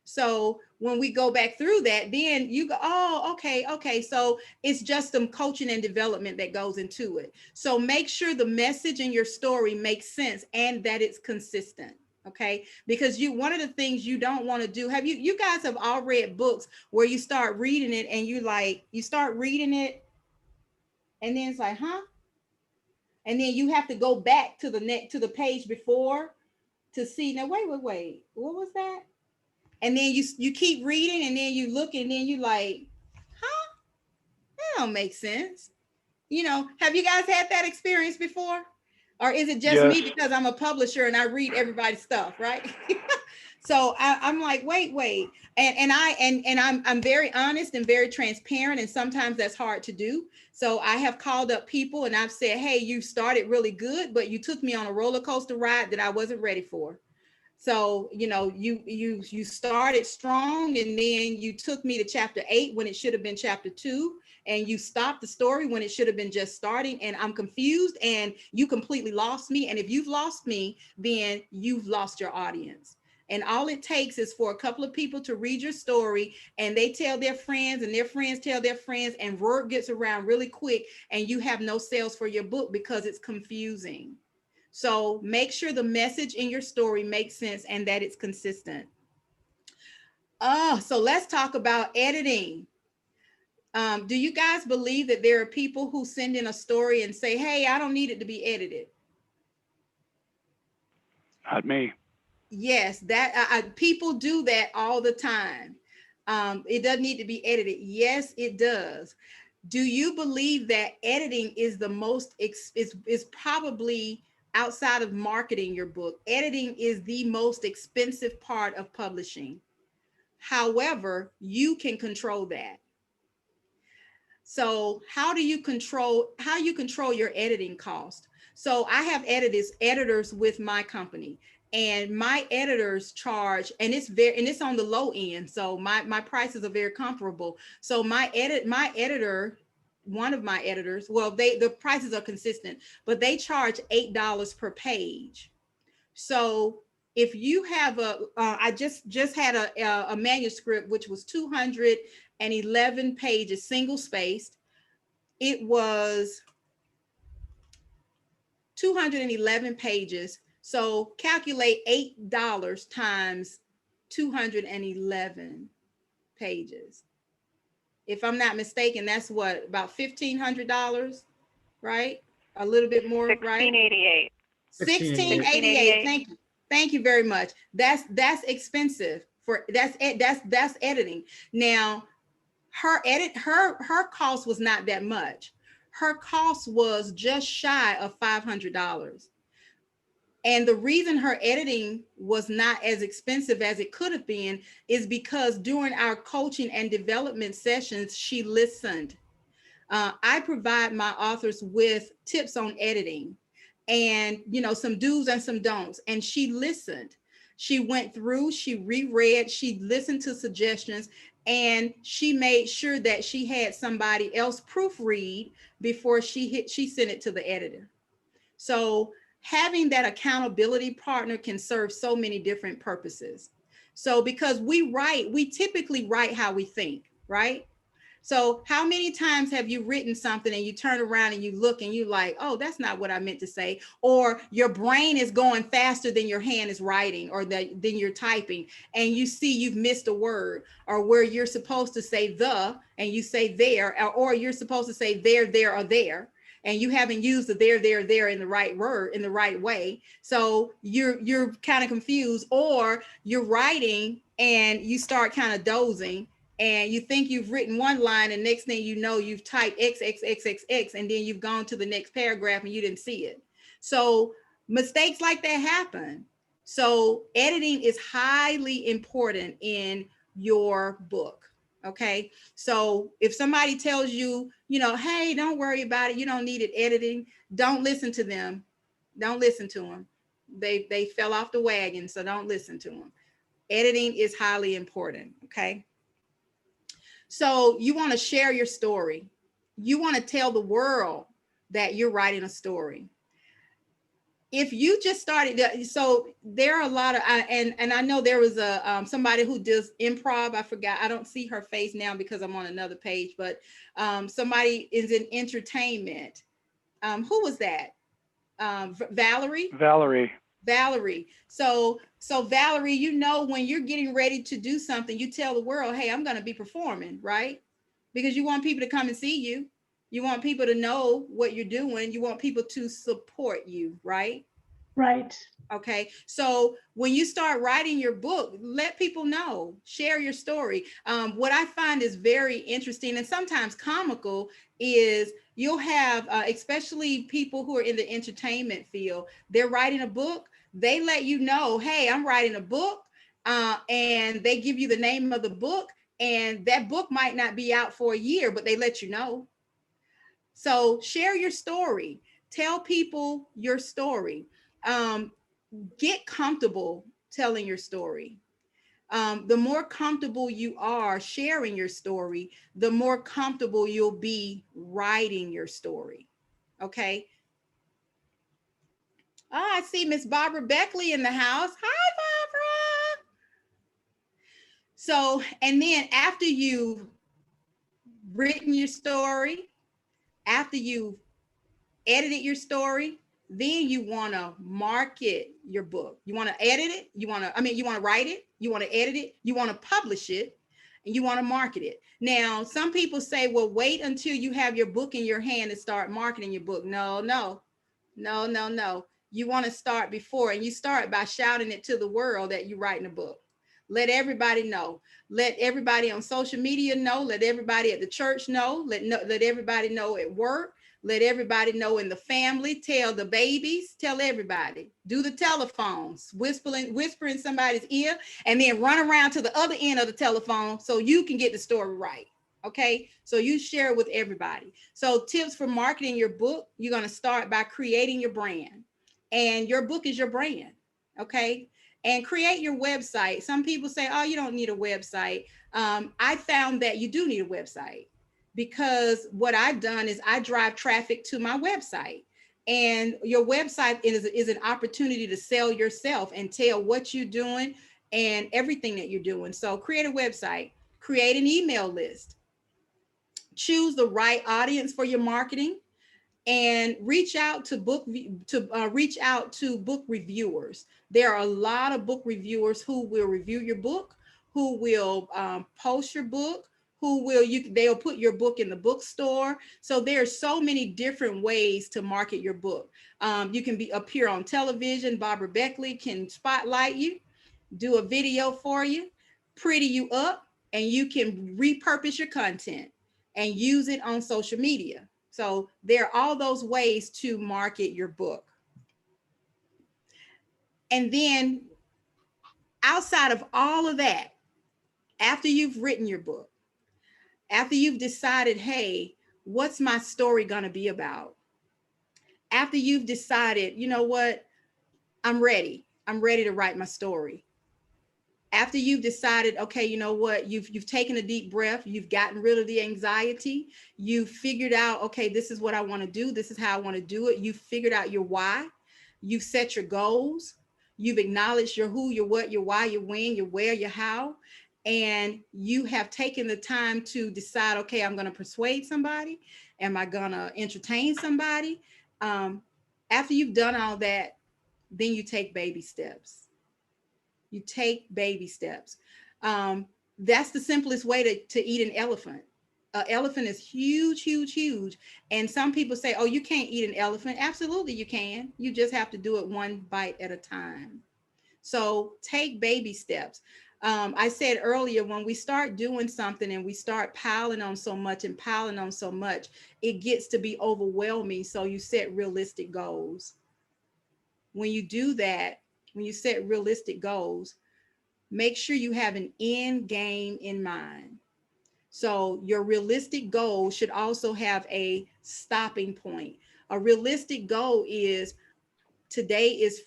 So when we go back through that, then you go, oh, okay. So it's just some coaching and development that goes into it. So make sure the message in your story makes sense and that it's consistent. Okay, because one of the things you don't want to do, you guys have all read books where you start reading it and you start reading it and then it's like, huh? And then you have to go back to the page before to see, now wait, what was that? And then you keep reading and then you look and then you like, huh? That don't make sense. Have you guys had that experience before? Or is it just Yes. me because I'm a publisher and I read everybody's stuff, right? So I'm like, wait. I'm very honest and very transparent. And sometimes that's hard to do. So I have called up people and I've said, hey, you started really good, but you took me on a roller coaster ride that I wasn't ready for. So, you started strong and then you took me to chapter 8 when it should have been chapter 2, and you stopped the story when it should have been just starting, and I'm confused and you completely lost me. And if you've lost me, then you've lost your audience. And all it takes is for a couple of people to read your story and they tell their friends and their friends tell their friends, and word gets around really quick and you have no sales for your book because it's confusing. So make sure the message in your story makes sense and that it's consistent. So let's talk about editing. Do you guys believe that there are people who send in a story and say, hey, I don't need it to be edited? Not me. Yes, that people do that all the time. It doesn't need to be edited. Yes, it does. Do you believe that editing is the most is probably, outside of marketing your book, editing is the most expensive part of publishing? However, you can control that. So how you control your editing cost? So I have editors with my company, and my editors charge, and it's on the low end. So my prices are very comparable. So my editor, one of my editors, well, the prices are consistent, but they charge $8 per page. So if you have I just had a manuscript which was 211 pages, single spaced. It was 211 pages. So calculate $8 times 211 pages. If I'm not mistaken, that's what, about $1,500, right? A little bit more, right? 1688. 1688. Thank you. Thank you very much. That's expensive that's editing. Now, her cost was not that much. Her cost was just shy of $500. And the reason her editing was not as expensive as it could have been is because during our coaching and development sessions, she listened. I provide my authors with tips on editing and, some do's and some don'ts. And she listened. She went through, she reread, she listened to suggestions, and she made sure that she had somebody else proofread before she sent it to the editor. So having that accountability partner can serve so many different purposes. So because we typically write how we think, right? So how many times have you written something and you turn around and you look and you like, oh, that's not what I meant to say. Or your brain is going faster than your hand is writing or than you're typing. And you see you've missed a word, or where you're supposed to say the and you say there, or you're supposed to say there, or there. And you haven't used the there in the right word, in the right way. So you're kind of confused, or you're writing and you start kind of dozing and you think you've written one line, and next thing you know, you've typed XXXXX, and then you've gone to the next paragraph and you didn't see it. So mistakes like that happen. So editing is highly important in your book. Okay. So if somebody tells you, hey, don't worry about it, you don't need it editing, don't listen to them. Don't listen to them. They fell off the wagon, so don't listen to them. Editing is highly important. Okay. So you want to share your story. You want to tell the world that you're writing a story. if you just started, so there are a lot of, and I know there was a somebody who does improv. I forgot. I don't see her face now because I'm on another page. But somebody is in entertainment. Who was that? Valerie. Valerie. Valerie. So Valerie, you know, when you're getting ready to do something, you tell the world, "Hey, I'm going to be performing," right? Because you want people to come and see you. You want people to know what you're doing. You want people to support you, right? Right. Okay. So when you start writing your book, let people know, share your story. What I find is very interesting and sometimes comical is you'll have, especially people who are in the entertainment field, they're writing a book. They let you know, "Hey, I'm writing a book." And they give you the name of the book. And that book might not be out for a year, but they let you know. So share your story. Tell people your story. Um, get comfortable telling your story. The more comfortable you are sharing your story, the more comfortable you'll be writing your story. Okay. Oh, I see Miss Barbara Beckley in the house. Hi, Barbara. So, and then after you've written your story, after you've edited your story, then you want to market your book. You want to edit it. You want to write it. You want to edit it. You want to publish it, and you want to market it. Now, some people say, "Well, wait until you have your book in your hand and start marketing your book." No, no, no, no, no. You want to start before, and you start by shouting it to the world that you're writing a book. Let everybody know. Let everybody on social media know. Let everybody at the church know. Let everybody know at work. Let everybody know in the family. Tell the babies. Tell everybody. Do the telephones. Whisper in somebody's ear, and then run around to the other end of the telephone so you can get the story right. Okay, so you share it with everybody. So tips for marketing your book: you're going to start by creating your brand, and your book is your brand. Okay, and create your website. Some people say, "Oh, you don't need a website." I found that you do need a website, because what I've done is I drive traffic to my website. And your website is an opportunity to sell yourself and tell what you're doing and everything that you're doing. So create a website, create an email list, choose the right audience for your marketing, and reach out to book reviewers. There are a lot of book reviewers who will review your book, who will post your book, they'll put your book in the bookstore. So there are so many different ways to market your book. You can appear on television. Barbara Beckley can spotlight you, do a video for you, pretty you up, and you can repurpose your content and use it on social media. So there are all those ways to market your book. And then outside of all of that, after you've written your book, after you've decided, "Hey, what's my story going to be about?" After you've decided, "You know what? I'm ready. I'm ready to write my story." After you've decided, "Okay, you know what? You've taken a deep breath, you've gotten rid of the anxiety, you've figured out, okay, this is what I want to do, this is how I want to do it." You've figured out your why, you've set your goals, you've acknowledged your who, your what, your why, your when, your where, your how, and you have taken the time to decide, "Okay, I'm going to persuade somebody. Am I going to entertain somebody?" After you've done all that, then you take baby steps. You take baby steps. That's the simplest way to eat an elephant. An elephant is huge, huge, huge. And some people say, "Oh, you can't eat an elephant." Absolutely, you can. You just have to do it one bite at a time. So take baby steps. I said earlier, when we start doing something and we start piling on so much and piling on so much, it gets to be overwhelming. So you set realistic goals. When you do that, when you set realistic goals, make sure you have an end game in mind. So your realistic goal should also have a stopping point. A realistic goal is today is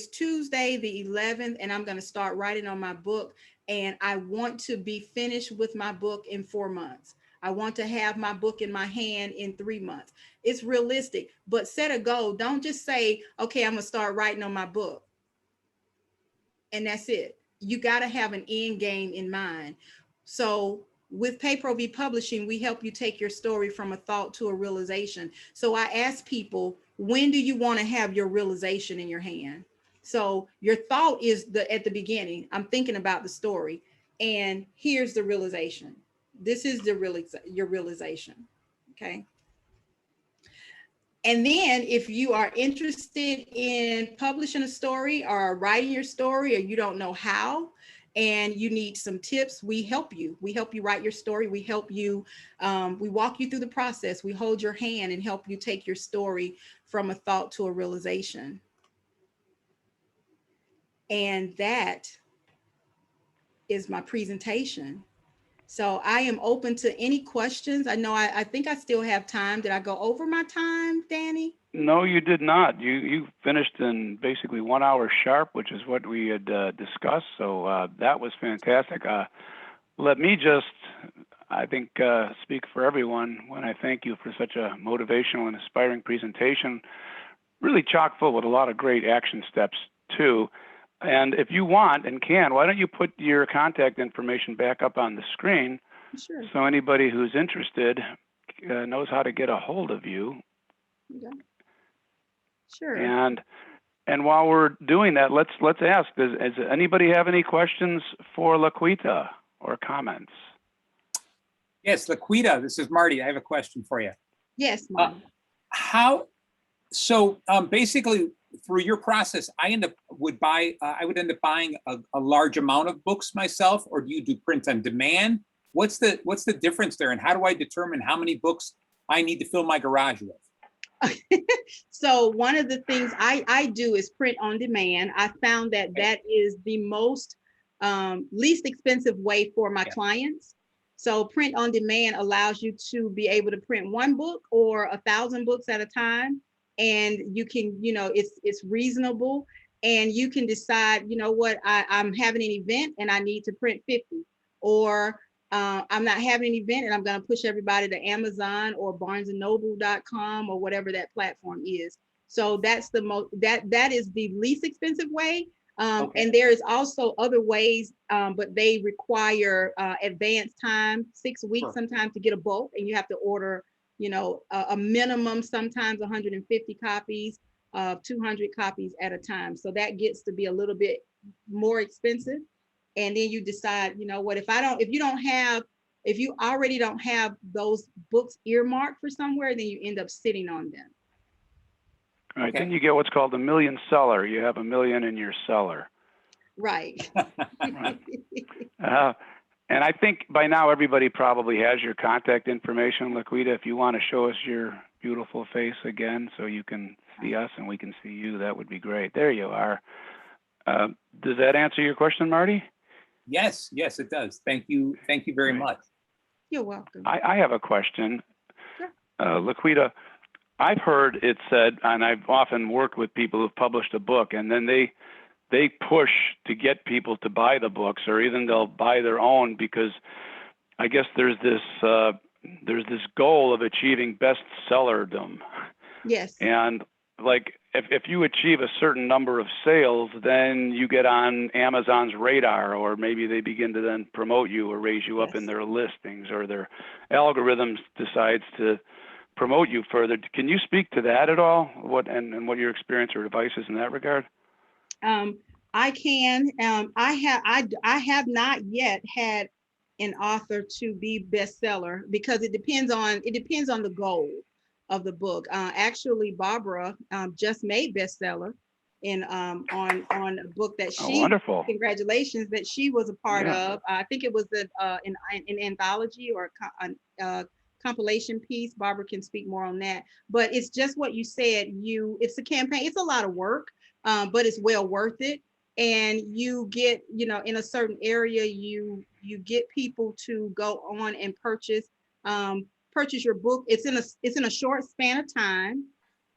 Tuesday the 11th, and I'm going to start writing on my book, and I want to be finished with my book in 4 months. I want to have my book in my hand in 3 months. It's realistic, but set a goal. Don't just say, okay, I'm gonna start writing on my book and that's it. You got to have an end game in mind. So with PayPro Publishing, we help you take your story from a thought to a realization. So I ask people, when do you want to have your realization in your hand? So your thought is at the beginning. I'm thinking about the story, and here's the realization. This is your realization. Okay. And then if you are interested in publishing a story or writing your story, or you don't know how, and you need some tips, we help you. We help you write your story. We help you, we walk you through the process. We hold your hand and help you take your story from a thought to a realization. And that is my presentation. So I am open to any questions. I know I think I still have time. Did I go over my time, Danny? No, you did not. You finished in basically 1 hour sharp, which is what we had discussed. So that was fantastic. Let me just, I think, speak for everyone when I thank you for such a motivational and inspiring presentation, really chock full with a lot of great action steps too. And if you want and can, why don't you put your contact information back up on the screen? Sure. So anybody who's interested knows how to get a hold of you. Okay. Sure. And while we're doing that, let's ask, does anybody have any questions for LaQuita or comments? Yes, LaQuita, this is Marty. I have a question for you. Yes, Marty. Basically, through your process, I would end up buying a large amount of books myself, or do you do print on demand? What's the difference there, and how do I determine how many books I need to fill my garage with? So one of the things I do is print on demand. I found that is the most least expensive way for my clients. So print on demand allows you to be able to print one book or 1,000 books at a time. And you can, it's reasonable, and you can decide, what, I'm having an event and I need to print 50, or I'm not having an event and I'm going to push everybody to Amazon or barnesandnoble.com or whatever that platform is. So that's that is the least expensive way. And there is also other ways, but they require advanced time, 6 weeks sometimes, to get a bulk, and you have to order, a minimum, sometimes 150 copies, 200 copies at a time. So that gets to be a little bit more expensive. And then you decide, what, if you already don't have those books earmarked for somewhere, then you end up sitting on them. All right, then you get what's called a million seller. You have a million in your cellar. Right. Right. And I think by now everybody probably has your contact information, LaQuita. If you want to show us your beautiful face again so you can see us and we can see you, that would be great. There you are. Does that answer your question, Marty? Yes, it does. Thank you very much. You're welcome. I have a question. Sure. LaQuita, I've heard it said, and I've often worked with people who've published a book, and then they push to get people to buy the books, or even they'll buy their own, because I guess there's this goal of achieving bestsellerdom. Yes. And like if you achieve a certain number of sales, then you get on Amazon's radar, or maybe they begin to then promote you or raise you up in their listings, or their algorithms decides to promote you further. Can you speak to that at all? What your experience or advice is in that regard? I can. I have not yet had an author to be bestseller, because it depends on the goal of the book. Actually, Barbara just made bestseller on a book that she, wonderful. Congratulations, that she was a part of. I think it was an anthology or a compilation piece. Barbara can speak more on that, but it's just what you said. It's a campaign. It's a lot of work, but it's well worth it. And you get, in a certain area, you get people to go on and purchase your book. It's in a short span of time,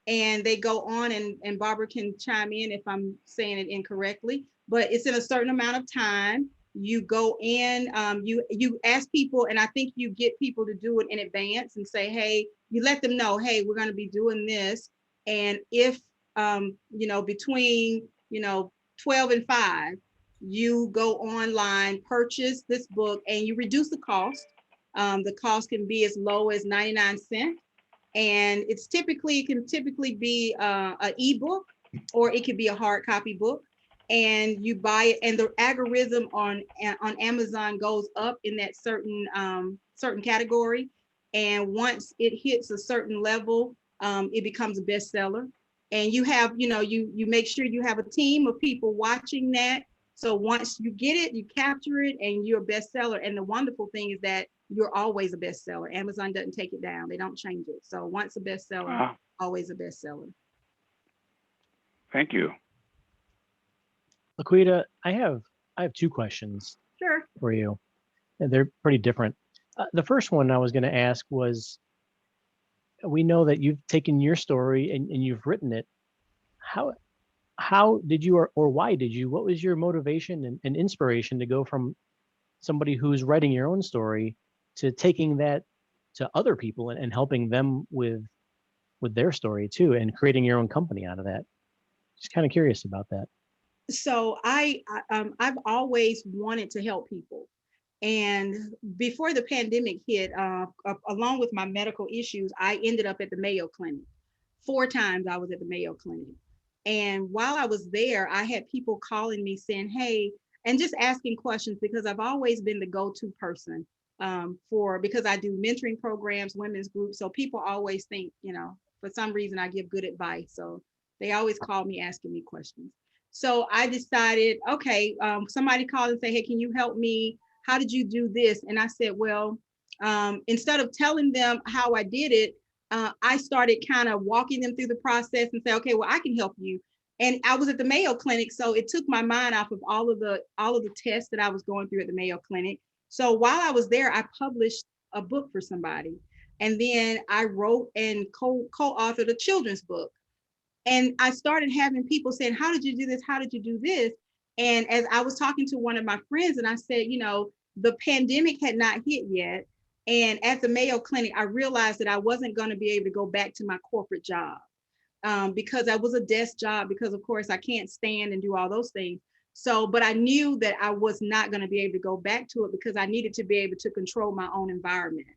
and they go on, and Barbara can chime in if I'm saying it incorrectly, but it's in a certain amount of time. You go in, you ask people, and I think you get people to do it in advance and say, hey, you let them know, hey, we're going to be doing this. And if, between, 12 and 5, you go online, purchase this book, and you reduce the cost. The cost can be as low as 99 cents. And it can typically be an ebook, or it could be a hard copy book. And you buy it, and the algorithm on Amazon goes up in that certain category. And once it hits a certain level, it becomes a bestseller. And you have, you make sure you have a team of people watching that. So once you get it, you capture it, and you're a bestseller. And the wonderful thing is that you're always a bestseller. Amazon doesn't take it down; they don't change it. So once a bestseller, always a bestseller. Thank you. LaQuita, I have 2 questions Sure. for you, and they're pretty different. The first one I was going to ask was, we know that you've taken your story and you've written it. How did you, or why did you? What was your motivation and inspiration to go from somebody who's writing your own story to taking that to other people and helping them with their story too, and creating your own company out of that? Just kind of curious about that. So I've always wanted to help people. And before the pandemic hit, along with my medical issues, I ended up at the Mayo Clinic. 4 times I was at the Mayo Clinic. And while I was there, I had people calling me saying, hey, and just asking questions, because I've always been the go-to person because I do mentoring programs, women's groups. So people always think, for some reason I give good advice. So they always call me asking me questions. So I decided, okay, somebody called and say, hey, can you help me? How did you do this? And I said, well, instead of telling them how I did it, I started kind of walking them through the process and say, okay, well, I can help you. And I was at the Mayo Clinic, so it took my mind off of all of the tests that I was going through at the Mayo Clinic. So while I was there, I published a book for somebody. And then I wrote and co-authored a children's book. And I started having people saying, how did you do this? How did you do this? And as I was talking to one of my friends, and I said, the pandemic had not hit yet. And at the Mayo Clinic, I realized that I wasn't going to be able to go back to my corporate job because I was a desk job, because of course I can't stand and do all those things. So, but I knew that I was not going to be able to go back to it because I needed to be able to control my own environment.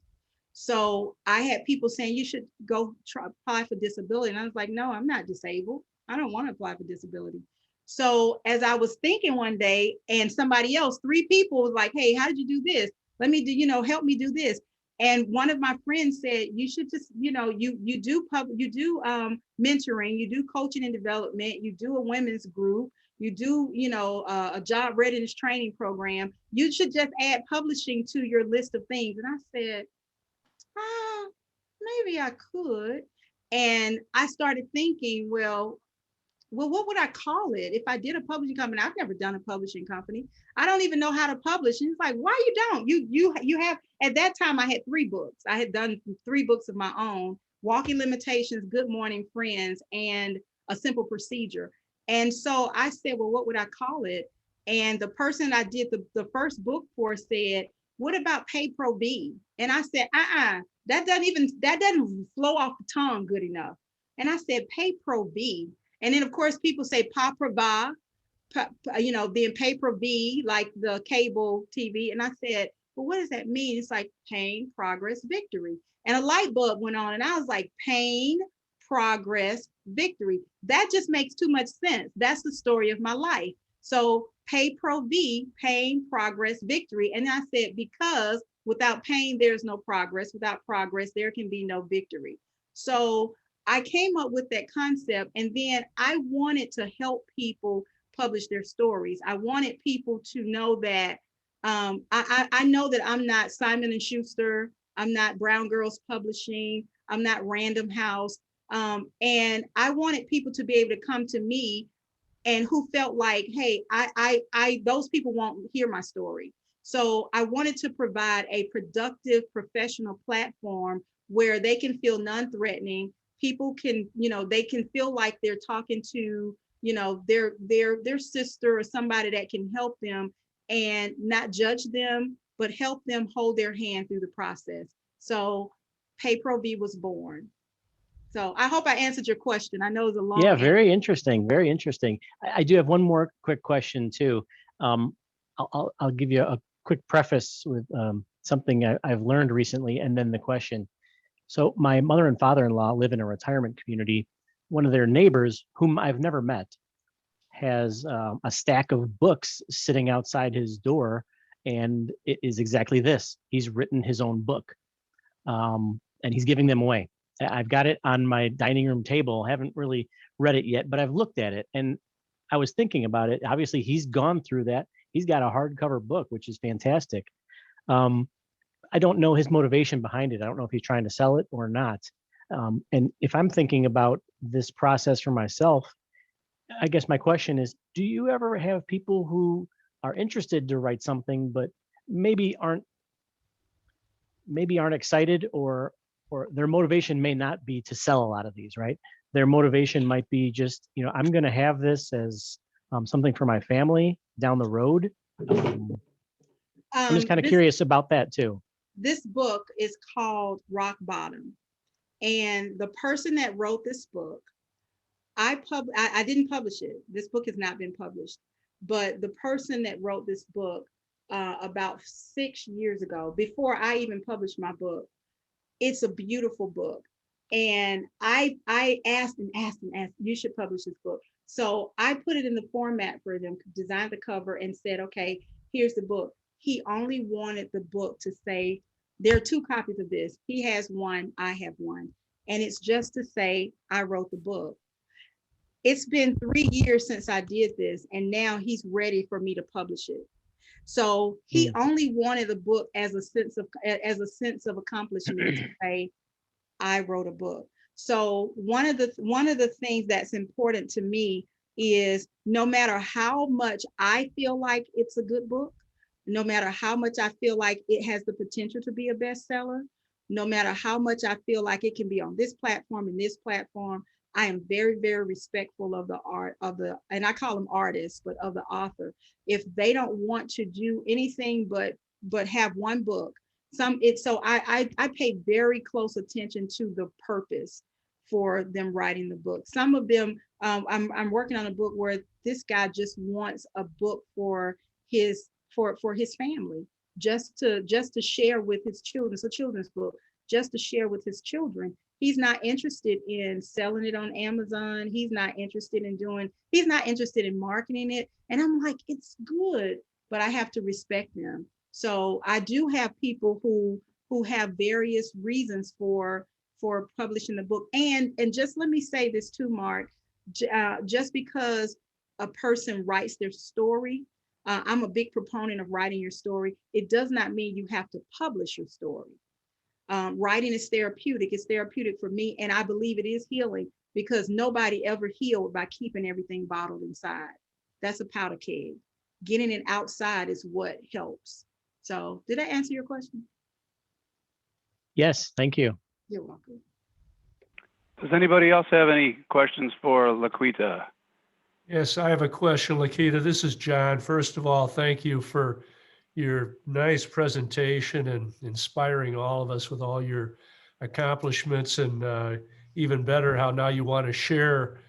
So I had people saying, you should go apply for disability. And I was like, no, I'm not disabled. I don't want to apply for disability. So as I was thinking one day, and somebody else, 3 people was like, hey, how did you do this? Let me do, help me do this. And one of my friends said, you should just, you do mentoring, you do coaching and development, you do a women's group, you do, a job readiness training program. You should just add publishing to your list of things. And I said, maybe I could. And I started thinking, well, what would I call it if I did a publishing company? I've never done a publishing company. I don't even know how to publish. And it's like, why you don't? You have, at that time I had 3 books. I had done 3 books of my own: Walking Limitations, Good Morning Friends, and A Simple Procedure. And so I said, well, what would I call it? And the person I did the first book for said, what about Pay Pro V? And I said, that doesn't flow off the tongue good enough. And I said, Pay Pro V. And then of course people say Pa Prava, then Pay Pro V, like the cable TV. And I said, well, what does that mean? It's like pain, progress, victory. And a light bulb went on, and I was like, pain, progress, victory. That just makes too much sense. That's the story of my life. So Pay Pro V, pain, progress, victory. And I said, because without pain, there's no progress. Without progress, there can be no victory. So I came up with that concept, and then I wanted to help people publish their stories. I wanted people to know that I know that I'm not Simon & Schuster, I'm not Brown Girls Publishing, I'm not Random House. And I wanted people to be able to come to me and who felt like, hey, I those people won't hear my story. So I wanted to provide a productive professional platform where they can feel non-threatening. People can, they can feel like they're talking to, their sister or somebody that can help them and not judge them, but help them hold their hand through the process. So Pay Pro V was born. So I hope I answered your question. I know it's a long Yeah, answer. very interesting. Very interesting. I do have one more quick question too. I'll give you a quick preface with something I've learned recently, and then the question. So my mother and father-in-law live in a retirement community. One of their neighbors, whom I've never met, has a stack of books sitting outside his door, and it is exactly this. He's written his own book, and he's giving them away. I've got it on my dining room table. Haven't really read it yet, but I've looked at it, and I was thinking about it. Obviously, he's gone through that. He's got a hardcover book, which is fantastic. Um, I don't know his motivation behind it. I don't know if he's trying to sell it or not. And if I'm thinking about this process for myself, I guess my question is, do you ever have people who are interested to write something, but maybe aren't excited, or their motivation may not be to sell a lot of these, right? Their motivation might be just, I'm going to have this as something for my family down the road. I'm just kind of curious about that too. This book is called Rock Bottom. And the person that wrote this book, I didn't publish it. This book has not been published. But the person that wrote this book about 6 years ago, before I even published my book, it's a beautiful book. And I asked and asked and asked, you should publish this book. So I put it in the format for them, designed the cover, and said, okay, here's the book. He only wanted the book to say, there are 2 copies of this. He has one, I have one. And it's just to say, I wrote the book. It's been 3 years since I did this, and now he's ready for me to publish it. So he only wanted the book as a sense of accomplishment to say, I wrote a book. So one of the things that's important to me is, no matter how much I feel like it's a good book, no matter how much I feel like it has the potential to be a bestseller, no matter how much I feel like it can be on this platform and this platform, I am very, very respectful of the art of and I call them artists, but of the author. If they don't want to do anything but have one book, so I pay very close attention to the purpose for them writing the book. Some of them, I'm working on a book where this guy just wants a book for his family, just to share with his children. It's a children's book, just to share with his children. He's not interested in selling it on Amazon. He's not interested in marketing it. And I'm like, it's good, but I have to respect them. So I do have people who have various reasons for publishing the book. And just let me say this too, Mark, just because a person writes their story, I'm a big proponent of writing your story. It does not mean you have to publish your story. Writing is therapeutic. It's therapeutic for me, and I believe it is healing, because nobody ever healed by keeping everything bottled inside. That's a powder keg. Getting it outside is what helps. So did I answer your question? Yes, thank you. You're welcome. Does anybody else have any questions for LaQuita? Yes, I have a question, LaQuita. This is John. First of all, thank you for your nice presentation and inspiring all of us with all your accomplishments, and even better, how now you want to share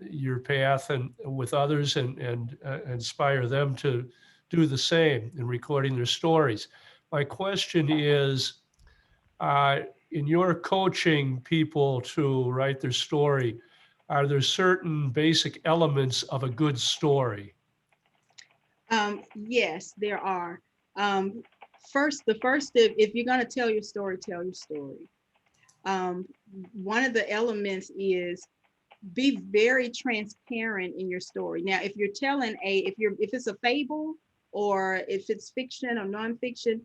your path and with others, and inspire them to do the same in recording their stories. My question is, in your coaching people to write their story, are there certain basic elements of a good story? Yes, there are. The first, if you're going to tell your story, tell your story. One of the elements is, be very transparent in your story. Now, if you're telling if it's a fable, or if it's fiction or nonfiction,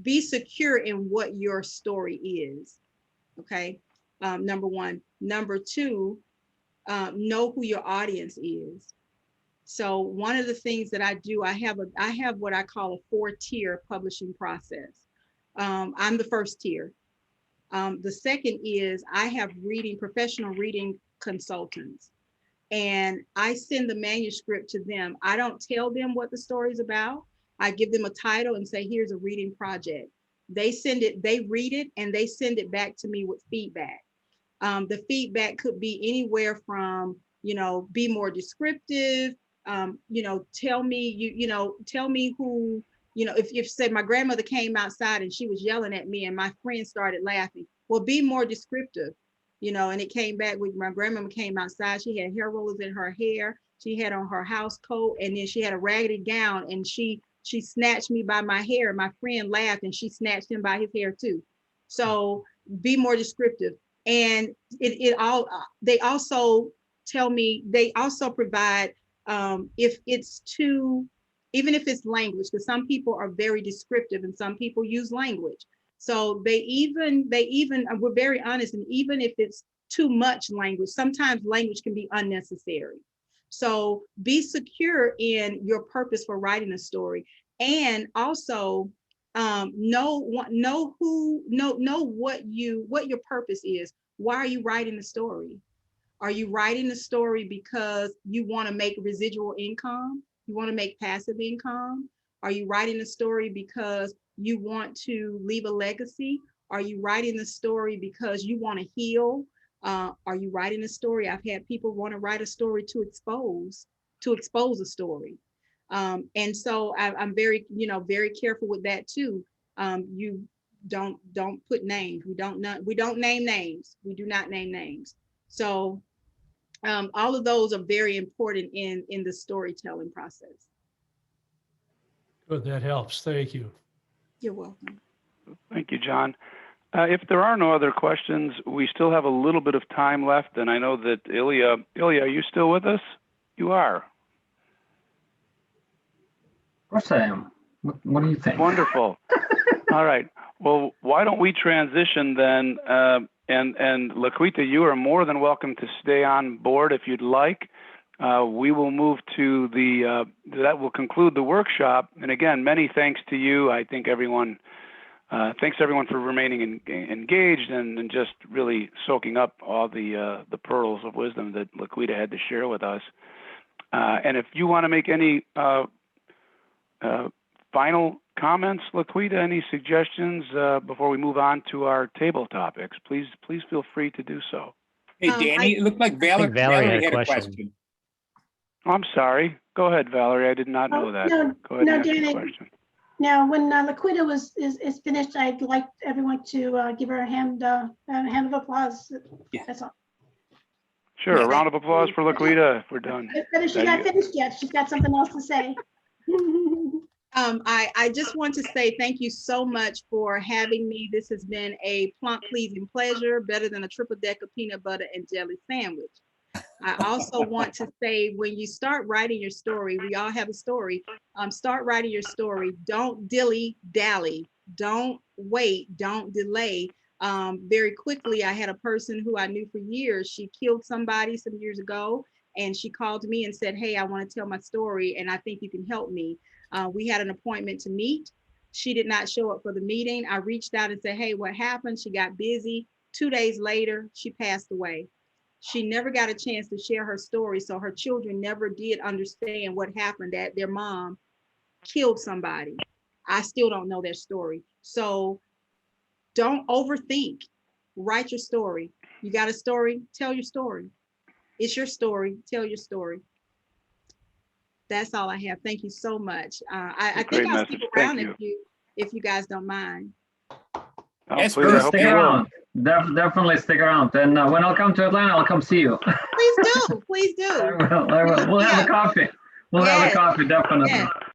be secure in what your story is. Okay. Number one. Number two, know who your audience is. So one of the things that I do, I have what I call a 4-tier publishing process. I'm the first tier. The second is, I have professional reading consultants. and I send the manuscript to them. I don't tell them what the story is about. I give them a title and say, here's a reading project. They send it, they read it, and they send it back to me with feedback. The feedback could be anywhere from, be more descriptive, tell me, tell me who, if say my grandmother came outside and she was yelling at me and my friend started laughing, well, be more descriptive, and it came back with my grandmama came outside. She had hair rollers in her hair. She had on her house coat, and then she had a raggedy gown, and she snatched me by my hair. My friend laughed and she snatched him by his hair too. So be more descriptive. And they also tell me, they also provide, if it's too, even if it's language, because some people are very descriptive and some people use language. So they even, we're very honest, and even if it's too much language, sometimes language can be unnecessary. So be secure in your purpose for writing a story, and also know what your purpose is. Why are you writing the story? Are you writing the story because you want to make residual income? You want to make passive income? Are you writing the story because you want to leave a legacy? Are you writing the story because you want to heal? Are you writing a story? I've had people want to write a story to expose a story. And so I'm very, very careful with that too. You don't put names. We don't name names. We do not name names. So all of those are very important in the storytelling process. Good, that helps. Thank you. You're welcome. Thank you, John. If there are no other questions, we still have a little bit of time left, and I know that Ilya, are you still with us? You are. Of course I am. What do you think? Wonderful. All right. Well, why don't we transition then? And LaQuita, you are more than welcome to stay on board if you'd like. We will move to that will conclude the workshop. And again, many thanks to you. I think thanks everyone for remaining engaged and just really soaking up all the pearls of wisdom that LaQuita had to share with us. And if you want to make any final comments, LaQuita, any suggestions before we move on to our table topics, please feel free to do so. Hey, Danny, it looked like Valerie had a question. Oh, I'm sorry. Go ahead, Valerie. I did not know that. Go ahead and ask your question. Now, when LaQuita is finished, I'd like everyone to give her a hand of applause. Yeah. That's all. Sure. A round of applause for LaQuita if we're done. She's not finished yet. She's got something else to say. I just want to say thank you so much for having me. This has been a plump, pleasing pleasure, better than a triple-decker peanut butter and jelly sandwich. I also want to say, when you start writing your story, we all have a story. Start writing your story. Don't dilly-dally. Don't wait. Don't delay. Very quickly, I had a person who I knew for years. She killed somebody some years ago, and she called me and said, hey, I want to tell my story, and I think you can help me. We had an appointment to meet. She did not show up for the meeting. I reached out and said, hey, what happened? She got busy. 2 days later, she passed away. She never got a chance to share her story, so her children never did understand what happened, that their mom killed somebody. I still don't know their story. So don't overthink. Write your story. You got a story? Tell your story. It's your story. Tell your story. That's all I have. Thank you so much. I think I'll stick around if you guys don't mind. Yes, please, I hope stick you will. around. Definitely stick around. And when I'll come to Atlanta, I'll come see you. Please do. Please do. I will. We'll have a coffee. We'll have a coffee, definitely. Yes.